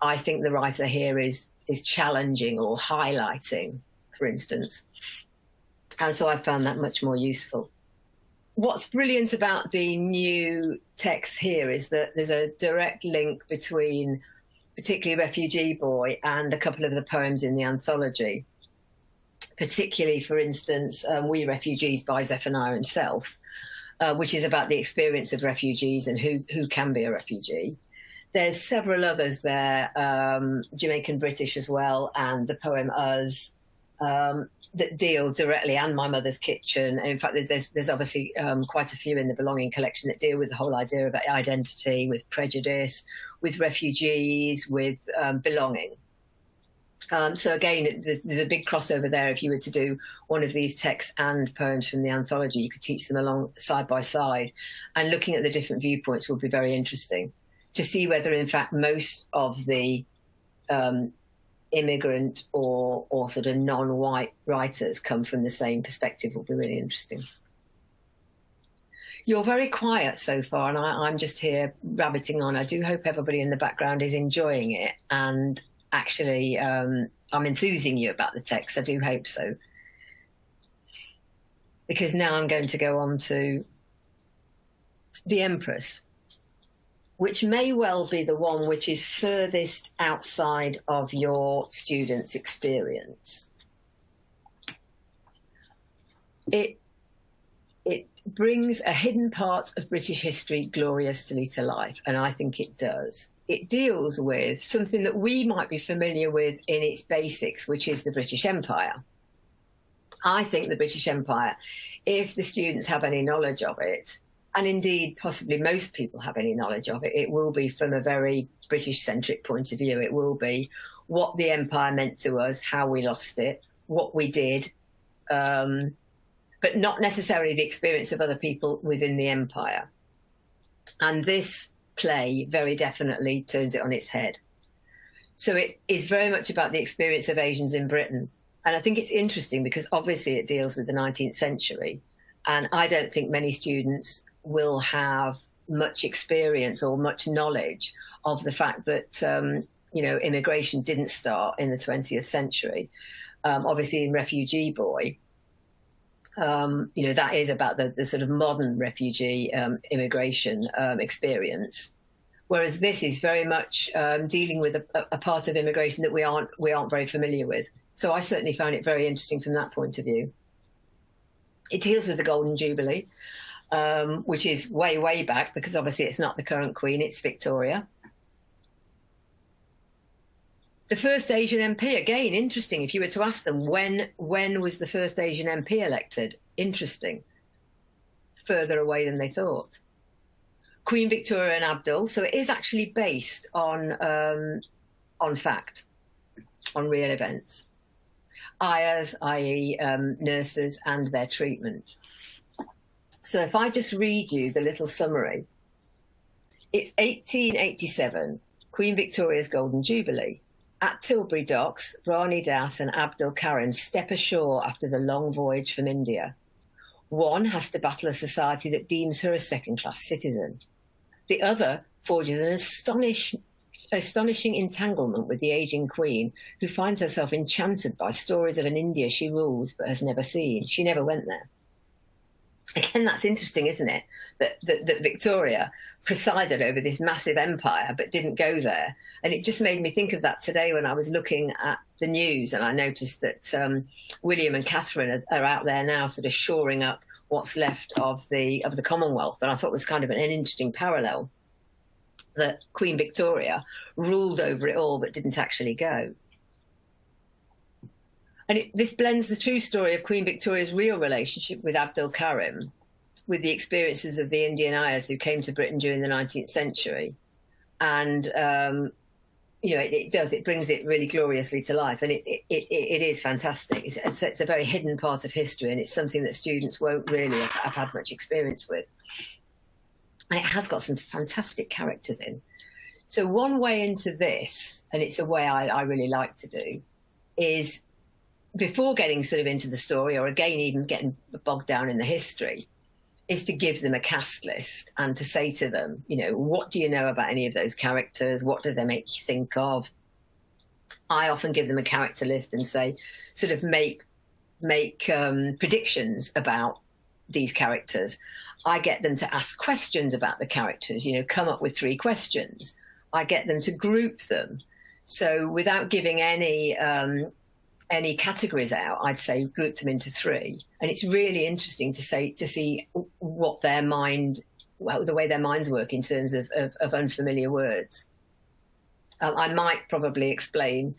I think the writer here is challenging or highlighting, for instance. And so I found that much more useful. What's brilliant about the new text here is that there's a direct link between particularly Refugee Boy and a couple of the poems in the anthology, particularly, for instance, We Refugees by Zephaniah himself, which is about the experience of refugees and who can be a refugee. There's several others there, Jamaican British as well, and the poem Us, that deal directly, and My Mother's Kitchen. And in fact, there's obviously quite a few in the Belonging collection that deal with the whole idea of identity, with prejudice, with refugees, with belonging. So again, there's a big crossover there. If you were to do one of these texts and poems from the anthology, you could teach them along side by side, and looking at the different viewpoints will be very interesting to see whether, in fact, most of the immigrant or sort of non-white writers come from the same perspective. Will be really interesting. You're very quiet so far, and I'm just here rabbiting on. I do hope everybody in the background is enjoying it, and actually I'm enthusing you about the text. I do hope so, because now I'm going to go on to the Empress, which may well be the one which is furthest outside of your students' experience. It brings a hidden part of British history gloriously to life, and I think it does. It deals with something that we might be familiar with in its basics, which is the British Empire. I think the British Empire, if the students have any knowledge of it, and indeed possibly most people have any knowledge of it, it will be from a very British-centric point of view. It will be what the empire meant to us, how we lost it, what we did, but not necessarily the experience of other people within the empire. And this play very definitely turns it on its head. So it is very much about the experience of Asians in Britain. And I think it's interesting because obviously it deals with the 19th century. And I don't think many students will have much experience or much knowledge of the fact that, immigration didn't start in the 20th century. Obviously in Refugee Boy, that is about the sort of modern refugee immigration experience, whereas this is very much dealing with a part of immigration that we aren't very familiar with. So I certainly found it very interesting from that point of view. It deals with the Golden Jubilee, which is way, way back, because obviously it's not the current Queen, it's Victoria. The first Asian MP, again, interesting. If you were to ask them, when was the first Asian MP elected? Interesting. Further away than they thought. Queen Victoria and Abdul. So it is actually based on fact, on real events. Ayahs, i.e. nurses, and their treatment. So if I just read you the little summary, it's 1887, Queen Victoria's Golden Jubilee. At Tilbury Docks, Rani Das and Abdul Karim step ashore after the long voyage from India. One has to battle a society that deems her a second-class citizen. The other forges an astonishing entanglement with the aging Queen, who finds herself enchanted by stories of an India she rules but has never seen. She never went there. Again, that's interesting, isn't it? That Victoria presided over this massive empire but didn't go there. And it just made me think of that today when I was looking at the news, and I noticed that William and Catherine are out there now sort of shoring up what's left of the Commonwealth. And I thought it was kind of an interesting parallel, that Queen Victoria ruled over it all but didn't actually go. And this blends the true story of Queen Victoria's real relationship with Abdul Karim with the experiences of the Indian Ayahs who came to Britain during the 19th century. And, it brings it really gloriously to life. And it is fantastic. It's a very hidden part of history, and it's something that students won't really have had much experience with. And it has got some fantastic characters in. So one way into this, and it's a way I really like to do, is before getting sort of into the story, or again, even getting bogged down in the history, is to give them a cast list and to say to them, you know, what do you know about any of those characters? What do they make you think of? I often give them a character list and say, sort of make predictions about these characters. I get them to ask questions about the characters, you know, come up with 3 questions. I get them to group them. So without giving any categories out, I'd say group them into 3. And it's really interesting to see what the way their minds work in terms of unfamiliar words. I might probably explain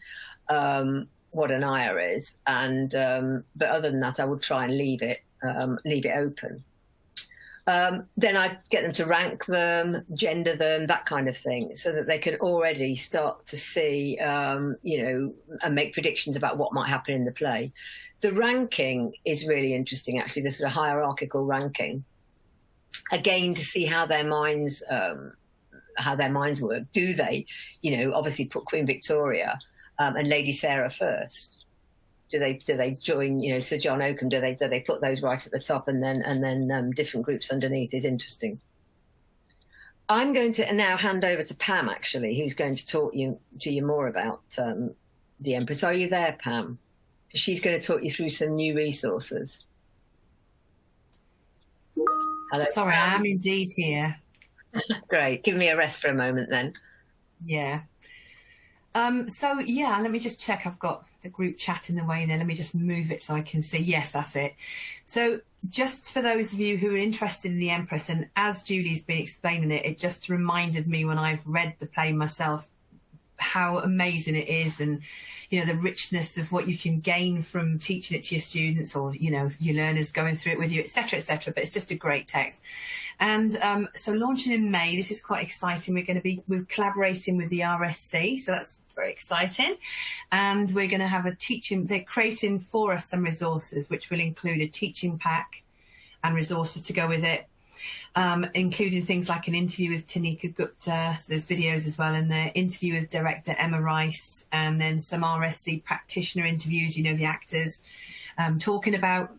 what an IR is, and but other than that, I would try and leave it open. Then I'd get them to rank them, gender them, that kind of thing, so that they can already start to see, you know, and make predictions about what might happen in the play. The ranking is really interesting, actually, the sort of hierarchical ranking. Again, to see how their minds work. Do they, you know, obviously put Queen Victoria and Lady Sarah first? Do they join, you know, Sir John Oakham? Do they put those right at the top and then different groups underneath? Is interesting. I'm going to now hand over to Pam, actually, who's going to talk to you more about the Empress. Are you there, Pam? She's going to talk you through some new resources. Hello, sorry, Pam. I am indeed here. Great. Give me a rest for a moment then. Yeah. So yeah, let me just check. I've got the group chat in the way there. Let me just move it so I can see. Yes, that's it. So just for those of you who are interested in the Empress, and as Julie's been explaining it, it just reminded me when I've read the play myself how amazing it is, and you know, the richness of what you can gain from teaching it to your students, or you know, your learners going through it with you, etc., etc. But it's just a great text. And so launching in May, this is quite exciting. We're collaborating with the RSC, so that's very exciting. And we're going to have they're creating for us some resources, which will include a teaching pack and resources to go with it. Including things like an interview with Tanika Gupta. So there's videos as well in there, interview with director Emma Rice, and then some RSC practitioner interviews, you know, the actors, talking about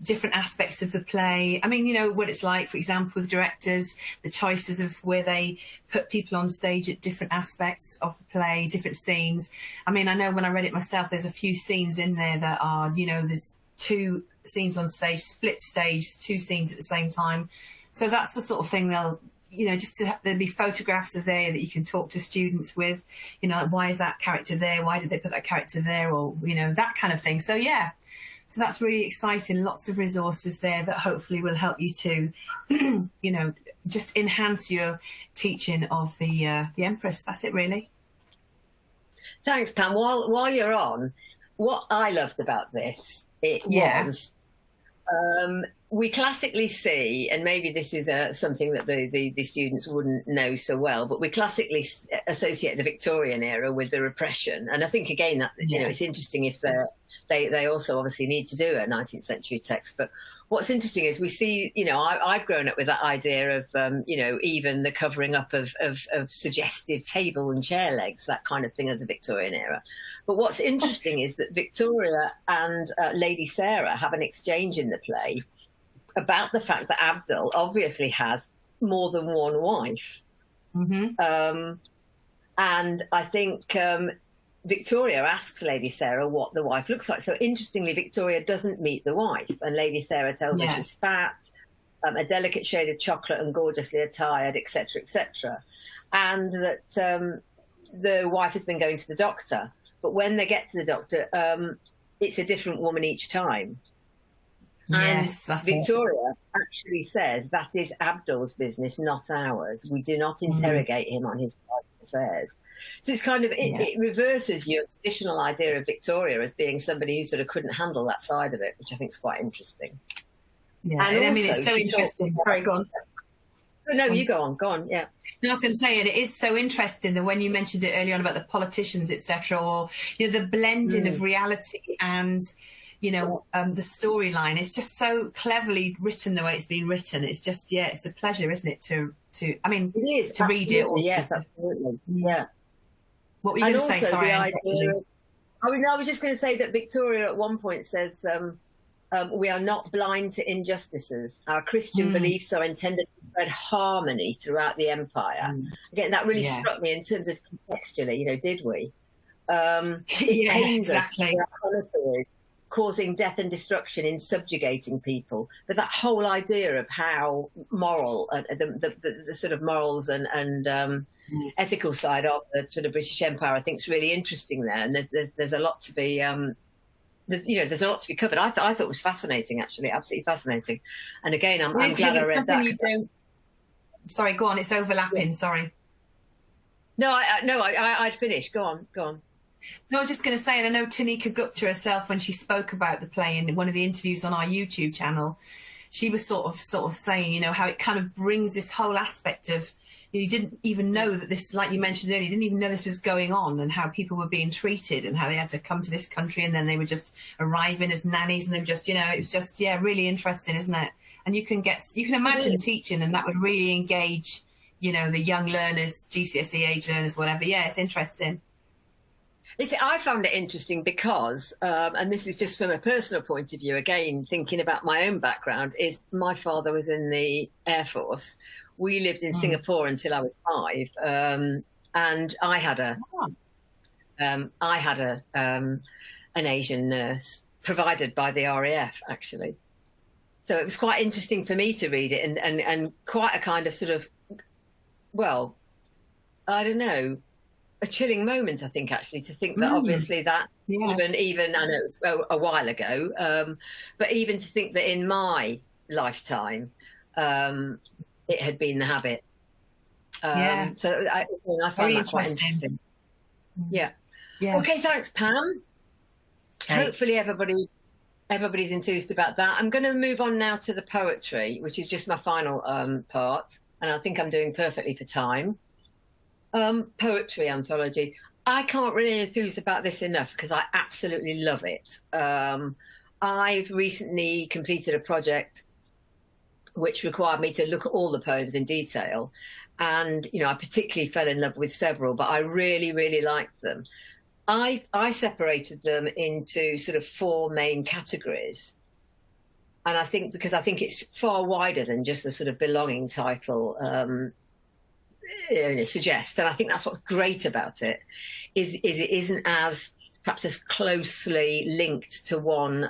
different aspects of the play. I mean, you know, what it's like, for example, with directors, the choices of where they put people on stage at different aspects of the play, different scenes. I mean, I know when I read it myself, there's a few scenes in there that are, you know, there's 2 scenes on stage, split stage, 2 scenes at the same time. So that's the sort of thing they'll, you know, there'll be photographs of there that you can talk to students with, you know, like, why is that character there? Why did they put that character there? Or, you know, that kind of thing. So, yeah, so that's really exciting. Lots of resources there that hopefully will help you to, you know, just enhance your teaching of the Empress. That's it, really. Thanks, Pam. While you're on, what I loved about this, was... we classically see, and maybe this is something that the students wouldn't know so well, but we classically associate the Victorian era with the repression. And I think, again, that you know, it's interesting if they also obviously need to do a 19th century text. But what's interesting is we see, you know, I've grown up with that idea of, you know, even the covering up of suggestive table and chair legs, that kind of thing, as the Victorian era. But what's interesting is that Victoria and Lady Sarah have an exchange in the play about the fact that Abdul obviously has more than one wife. Mm-hmm. And I think Victoria asks Lady Sarah what the wife looks like. So interestingly, Victoria doesn't meet the wife, and Lady Sarah tells her she's fat, a delicate shade of chocolate and gorgeously attired, etc., etc. And that the wife has been going to the doctor. But when they get to the doctor, it's a different woman each time. Yes, and Victoria actually says that is Abdul's business, not ours. We do not interrogate him on his private affairs. So it's kind of, it reverses your traditional idea of Victoria as being somebody who sort of couldn't handle that side of it, which I think is quite interesting. Yeah, and I mean, it's so interesting. Sorry, go on. No, you go on, yeah. No, I was going to say, it is so interesting that when you mentioned it earlier on about the politicians, etc., or, you know, the blending of reality and, you know, the storyline, it's just so cleverly written the way it's been written. It's just, it's a pleasure, isn't it, to I mean, it is, to read it. Yes, absolutely, yeah. What were you going to say? Sorry, I was just going to say that Victoria at one point says, we are not blind to injustices. Our Christian beliefs are intended to spread harmony throughout the empire. Again, that really struck me in terms of contextually, did we? It pains us causing death and destruction in subjugating people. But that whole idea of how moral, the sort of morals and ethical side of the sort of British Empire, I think is really interesting there. And there's a lot to be, there's a lot to be covered. I thought it was fascinating, actually, absolutely fascinating. And again, I'm glad I read that. Sorry, go on. It's overlapping. Sorry. No, I'd finished. Go on. No, I was just going to say, and I know Tanika Gupta herself, when she spoke about the play in one of the interviews on our YouTube channel, she was sort of saying, how it kind of brings this whole aspect of, you didn't even know that this, like you mentioned earlier, you didn't even know this was going on, and how people were being treated, and how they had to come to this country, and then they were just arriving as nannies, and they were just, it was just, really interesting, isn't it? And you can imagine teaching, and that would really engage, the young learners, GCSE age learners, whatever. Yeah, it's interesting. I found it interesting because, and this is just from a personal point of view, again, thinking about my own background, is my father was in the Air Force. We lived in Singapore until I was 5, and I had an Asian nurse provided by the RAF, actually. So it was quite interesting for me to read it, and quite a kind of sort of, well, I don't know, a chilling moment, I think, actually, to think that obviously that even I know it was a while ago, but even to think that in my lifetime it had been the habit. So I find that quite interesting. Yeah. Okay, thanks, Pam. Okay. Hopefully everybody's enthused about that. I'm going to move on now to the poetry, which is just my final part, and I think I'm doing perfectly for time. Poetry anthology. I can't really enthuse about this enough because I absolutely love it. I've recently completed a project which required me to look at all the poems in detail, and I particularly fell in love with several, but I really, really liked them. I separated them into sort of 4 main categories, and I think it's far wider than just the sort of belonging title suggests, and I think that's what's great about it, is it isn't perhaps as closely linked to one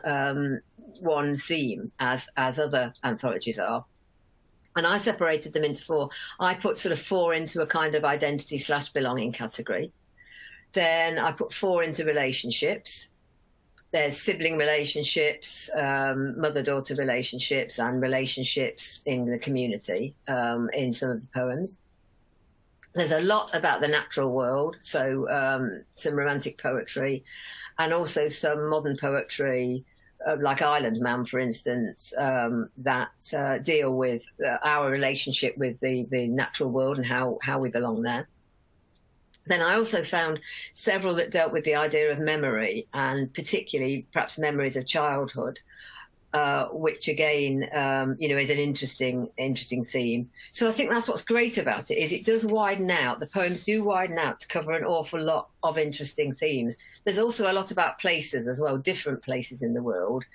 theme as other anthologies are. And I separated them into 4. I put sort of 4 into a kind of identity/belonging category. Then I put 4 into relationships. There's sibling relationships, mother-daughter relationships, and relationships in the community in some of the poems. There's a lot about the natural world, so some romantic poetry, and also some modern poetry, like Island Man, for instance, that deal with our relationship with the natural world and how we belong there. Then I also found several that dealt with the idea of memory, and particularly perhaps memories of childhood, which again, is an interesting theme. So I think that's what's great about it, is it does widen out. The poems do widen out to cover an awful lot of interesting themes. There's also a lot about places as well, different places in the world,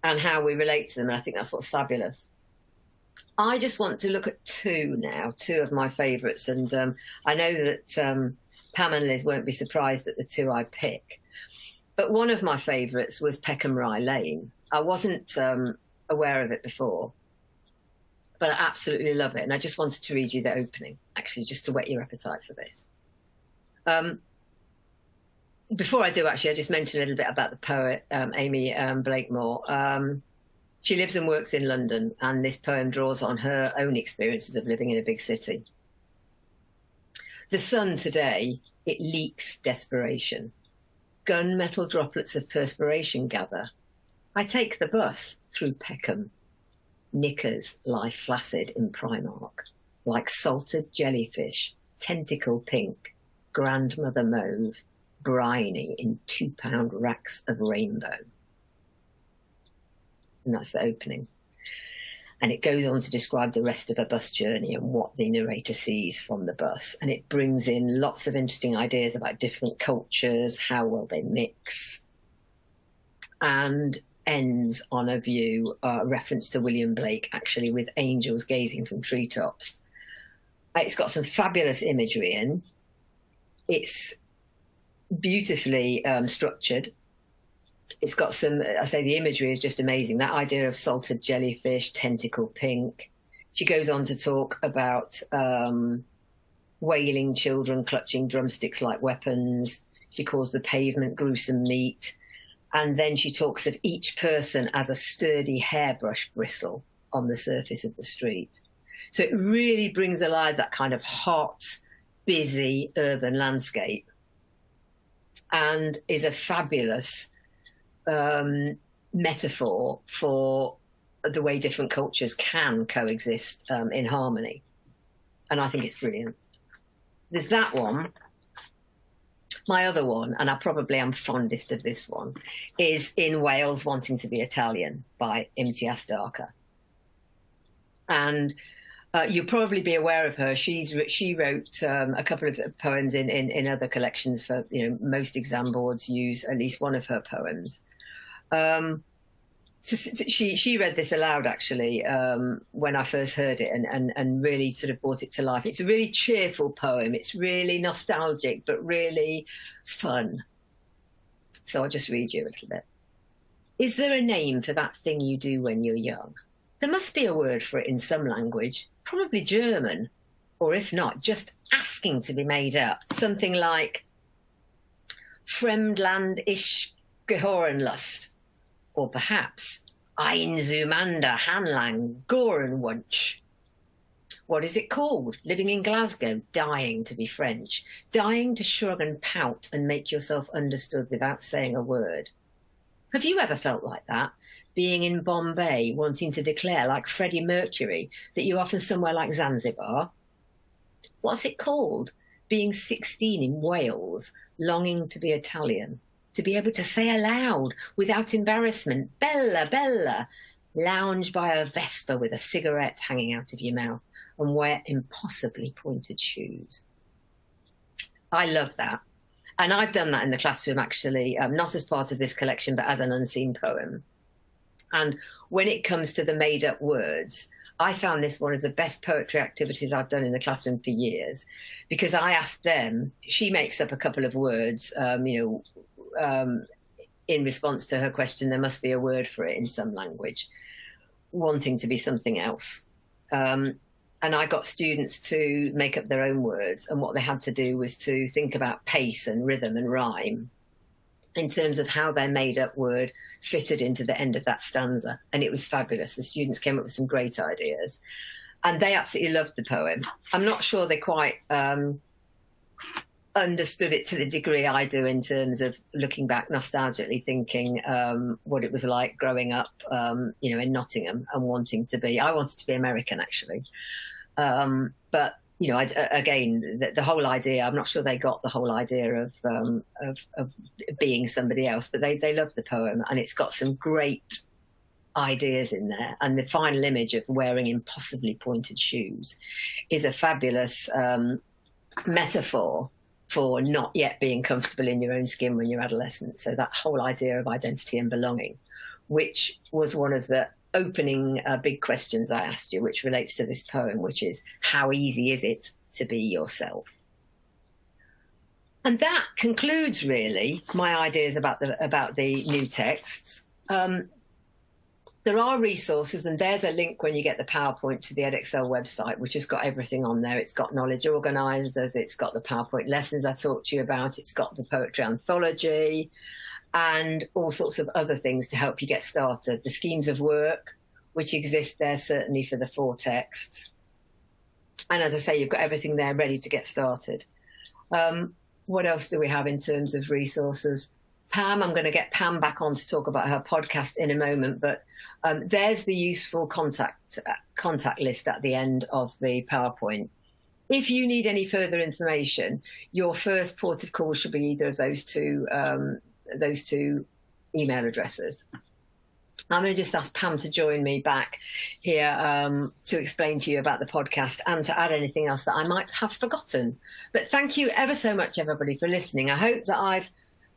and how we relate to them. And I think that's what's fabulous. I just want to look at 2 now, 2 of my favourites. And I know that Pam and Liz won't be surprised at the 2 I pick. But one of my favourites was Peckham Rye Lane. I wasn't aware of it before, but I absolutely love it. And I just wanted to read you the opening, actually, just to whet your appetite for this. Before I do, actually, I just mentioned a little bit about the poet, Amy Blakemore. She lives and works in London, and this poem draws on her own experiences of living in a big city. The sun today, it leaks desperation. Gunmetal droplets of perspiration gather. I take the bus through Peckham. Knickers lie flaccid in Primark, like salted jellyfish, tentacle pink, grandmother mauve, briny in £2 racks of rainbow. And that's the opening. And it goes on to describe the rest of a bus journey and what the narrator sees from the bus. And it brings in lots of interesting ideas about different cultures, how well they mix. And ends on a view, reference to William Blake, actually, with angels gazing from treetops. It's got some fabulous imagery in. It's beautifully structured. It's got some, I say the imagery is just amazing. That idea of salted jellyfish, tentacle pink. She goes on to talk about wailing children clutching drumsticks like weapons. She calls the pavement gruesome meat. And then she talks of each person as a sturdy hairbrush bristle on the surface of the street. So it really brings alive that kind of hot, busy urban landscape, and is a fabulous metaphor for the way different cultures can coexist in harmony. And I think it's brilliant. There's that one. My other one, and I probably am fondest of this one, is In Wales Wanting to Be Italian by Imtiaz Darka. And you'll probably be aware of her. She wrote a couple of poems in other collections for, most exam boards use at least one of her poems. She read this aloud, actually, when I first heard it, and really sort of brought it to life. It's a really cheerful poem. It's really nostalgic, but really fun. So I'll just read you a little bit. Is there a name for that thing you do when you're young? There must be a word for it in some language, probably German, or if not, just asking to be made up. Something like Fremdland ish Gehörenlust, or perhaps Einzumander Hanlang Gorenwunsch. What is it called? Living in Glasgow, dying to be French, dying to shrug and pout and make yourself understood without saying a word. Have you ever felt like that? Being in Bombay, wanting to declare, like Freddie Mercury, that you're often somewhere like Zanzibar? What's it called? Being 16 in Wales, longing to be Italian, to be able to say aloud, without embarrassment, Bella, Bella, lounge by a Vespa with a cigarette hanging out of your mouth, and wear impossibly pointed shoes. I love that. And I've done that in the classroom, actually, not as part of this collection, but as an unseen poem. And when it comes to the made-up words, I found this one of the best poetry activities I've done in the classroom for years, because I asked them, she makes up a couple of words, in response to her question, there must be a word for it in some language, wanting to be something else. And I got students to make up their own words, and what they had to do was to think about pace and rhythm and rhyme in terms of how their made-up word fitted into the end of that stanza. And it was fabulous. The students came up with some great ideas, and they absolutely loved the poem. I'm not sure they quite understood it to the degree I do in terms of looking back nostalgically, thinking what it was like growing up, in Nottingham and wanting to be. I wanted to be American, actually. But the whole idea, I'm not sure they got the whole idea of being somebody else, but they loved the poem, and it's got some great ideas in there. And the final image of wearing impossibly pointed shoes is a fabulous metaphor for not yet being comfortable in your own skin when you're adolescent. So that whole idea of identity and belonging, which was one of the opening big questions I asked you, which relates to this poem, which is, how easy is it to be yourself? And that concludes really my ideas about the new texts. There are resources, and there's a link when you get the PowerPoint to the Edexcel website, which has got everything on there. It's got knowledge organisers, it's got the PowerPoint lessons I talked to you about, it's got the poetry anthology, and all sorts of other things to help you get started. The schemes of work, which exist there certainly for the 4 texts. And as I say, you've got everything there ready to get started. What else do we have in terms of resources? Pam, I'm going to get Pam back on to talk about her podcast in a moment, but there's the useful contact list at the end of the PowerPoint. If you need any further information, your first port of call should be either of those two email addresses. I'm going to just ask Pam to join me back here to explain to you about the podcast and to add anything else that I might have forgotten. But thank you ever so much, everybody, for listening. I hope that I've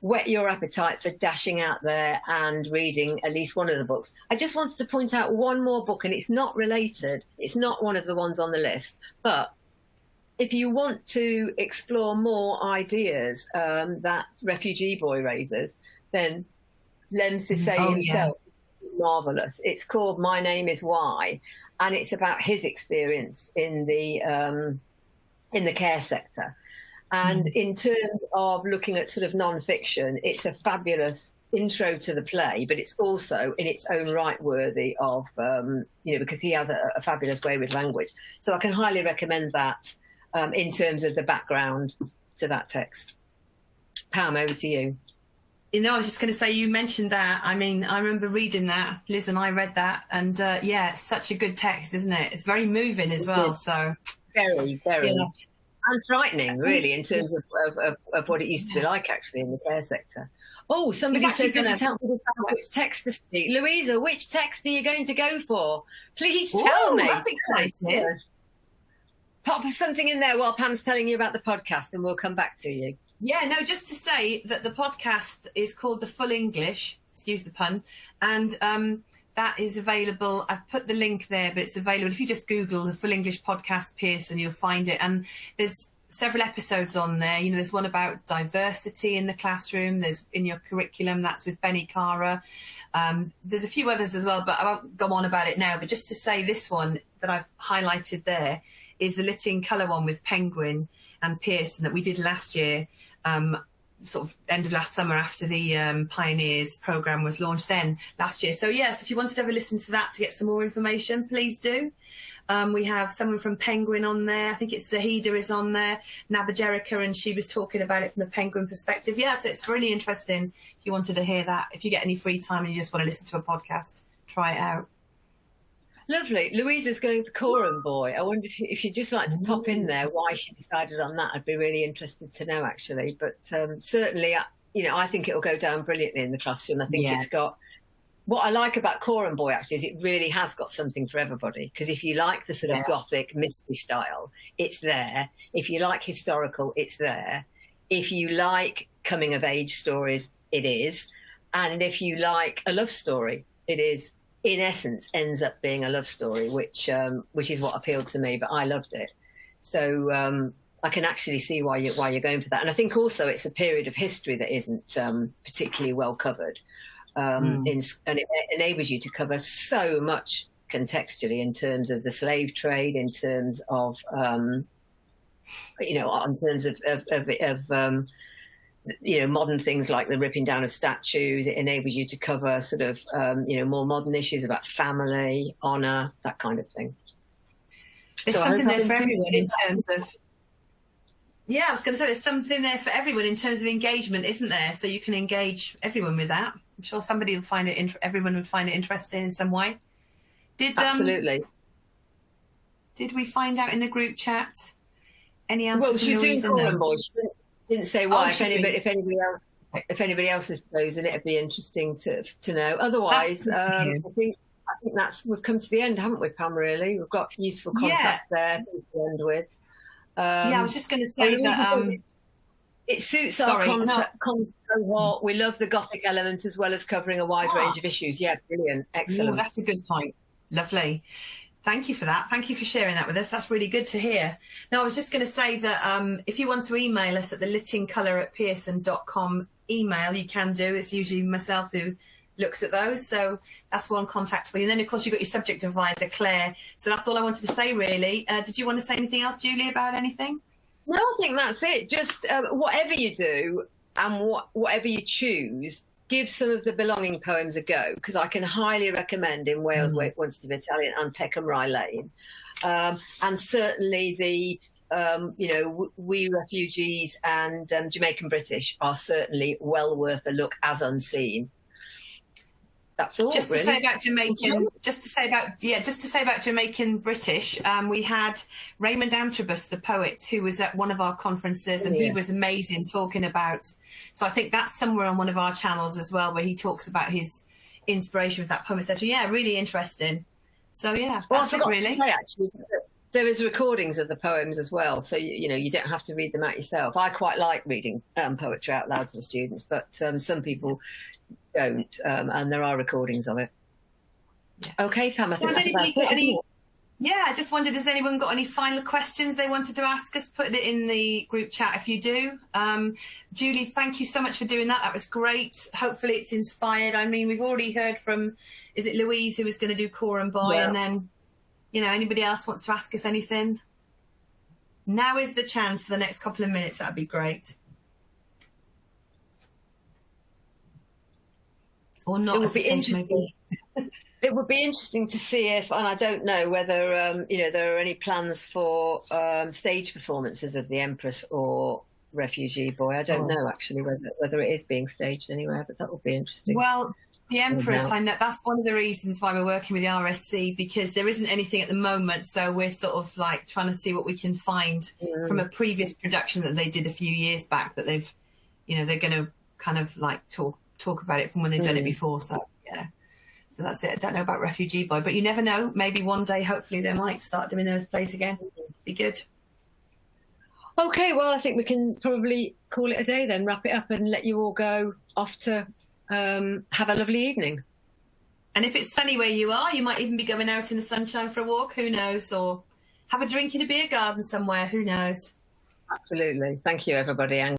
whet your appetite for dashing out there and reading at least one of the books. I just wanted to point out one more book, and it's not related. It's not one of the ones on the list. But if you want to explore more ideas that Refugee Boy raises, then Len Sisay himself is marvellous. It's called My Name Is Why, and it's about his experience in the care sector. And in terms of looking at sort of non-fiction, it's a fabulous intro to the play, but it's also in its own right worthy of, because he has a fabulous way with language. So I can highly recommend that in terms of the background to that text. Pam, over to you. I was just going to say, you mentioned that. I mean, I remember reading that. Liz and I read that. And it's such a good text, isn't it? It's very moving as well. So very, very. Yeah. And frightening, really, in terms of what it used to be like, actually, in the care sector. Oh, somebody said, help me decide which text to see. Louisa, which text are you going to go for? Please tell me. That's exciting. Pop something in there while Pam's telling you about the podcast, and we'll come back to you. Yeah, no, just to say that the podcast is called The Full English, excuse the pun, and that is available. I've put the link there, but it's available. If you just Google The Full English Podcast Pearson, you'll find it. And there's several episodes on there. There's one about diversity in the classroom. There's in your curriculum. That's with Benny Cara. There's a few others as well, but I won't go on about it now. But just to say, this one that I've highlighted there is the Lit in Colour one with Penguin and Pearson that we did last year. Sort of end of last summer after the Pioneers programme was launched then last year. So yes, if you wanted to ever listen to that to get some more information, please do. We have someone from Penguin on there. I think it's Zahida is on there, Nabajerica, and she was talking about it from the Penguin perspective. Yeah, so it's really interesting if you wanted to hear that. If you get any free time and you just want to listen to a podcast, try it out. Lovely. Louisa's going for Coram Boy. I wonder if you'd just like to pop in there why she decided on that. I'd be really interested to know, actually. But certainly, I think it'll go down brilliantly in the classroom. I think it's got... What I like about Coram Boy, actually, is it really has got something for everybody. Because if you like the sort of gothic mystery style, it's there. If you like historical, it's there. If you like coming-of-age stories, it is. And if you like a love story, it is. In essence, ends up being a love story, which is what appealed to me. But I loved it, so I can actually see why you're going for that. And I think also it's a period of history that isn't particularly well covered, and it enables you to cover so much contextually in terms of the slave trade, in terms of in terms of modern things like the ripping down of statues. It enables you to cover sort of, more modern issues about family, honour, that kind of thing. There's something there for everyone in terms of... Yeah, I was going to say there's something there for everyone in terms of engagement, isn't there? So you can engage everyone with that. I'm sure somebody would find it... everyone would find it interesting in some way. Absolutely. Did we find out in the group chat any answer? Well, she's doing Coram Boy. Didn't say why. If anybody else has chosen, it'd be interesting to know. Otherwise, I think we've come to the end, haven't we, Pam? Really, we've got useful contact there to end with. I was just going to say that it suits our cohort. We love the gothic element as well as covering a wide range of issues. Yeah, brilliant, excellent. Oh, that's a good point. Lovely. Thank you for that. Thank you for sharing that with us. That's really good to hear. Now, I was just going to say that if you want to email us at the litincolor@pearson.com email, you can do. It's usually myself who looks at those. So that's one contact for you. And then, of course, you've got your subject advisor, Claire. So that's all I wanted to say, really. Did you want to say anything else, Julie, about anything? No, I think that's it. Just whatever you do and whatever you choose, give some of the belonging poems a go, because I can highly recommend In Wales Where It Wants to Be Italian and Peckham Rye Lane. And certainly the, We Refugees and Jamaican British are certainly well worth a look as unseen. That's all. Just to say about Jamaican British, we had Raymond Antrobus, the poet, who was at one of our conferences, and he was amazing talking about. So I think that's somewhere on one of our channels as well, where he talks about his inspiration with that poem, etc. Yeah, really interesting. So yeah, that's it really. there is recordings of the poems as well, so you know, you don't have to read them out yourself. I quite like reading poetry out loud to the students, but some people don't, and there are recordings of it. Yeah. Okay, Pam, I think that's about it. Yeah, I just wondered, has anyone got any final questions they wanted to ask us? Put it in the group chat if you do. Julie, thank you so much for doing that. That was great. Hopefully it's inspired. I mean, we've already heard from, is it Louise who was going to do Core and Boy? Yeah. And then, you know, anybody else wants to ask us anything? Now is the chance for the next couple of minutes. That'd be great. Or not. It would be interesting. It would be interesting to see if, and I don't know whether, you know, there are any plans for stage performances of the Empress or Refugee Boy. I don't know actually whether it is being staged anywhere, but that would be interesting. Well, the Empress, I know that's one of the reasons why we're working with the RSC, because there isn't anything at the moment. So we're sort of like trying to see what we can find from a previous production that they did a few years back that they've, you know, they're going to kind of like talk about it from when they've done it before. So, yeah. So that's it. I don't know about Refugee Boy, but you never know. Maybe one day, hopefully, they might start doing those plays again. Be good. Okay, well, I think we can probably call it a day then, wrap it up and let you all go off to have a lovely evening. And if it's sunny where you are, you might even be going out in the sunshine for a walk. Who knows? Or have a drink in a beer garden somewhere. Who knows? Absolutely. Thank you, everybody. And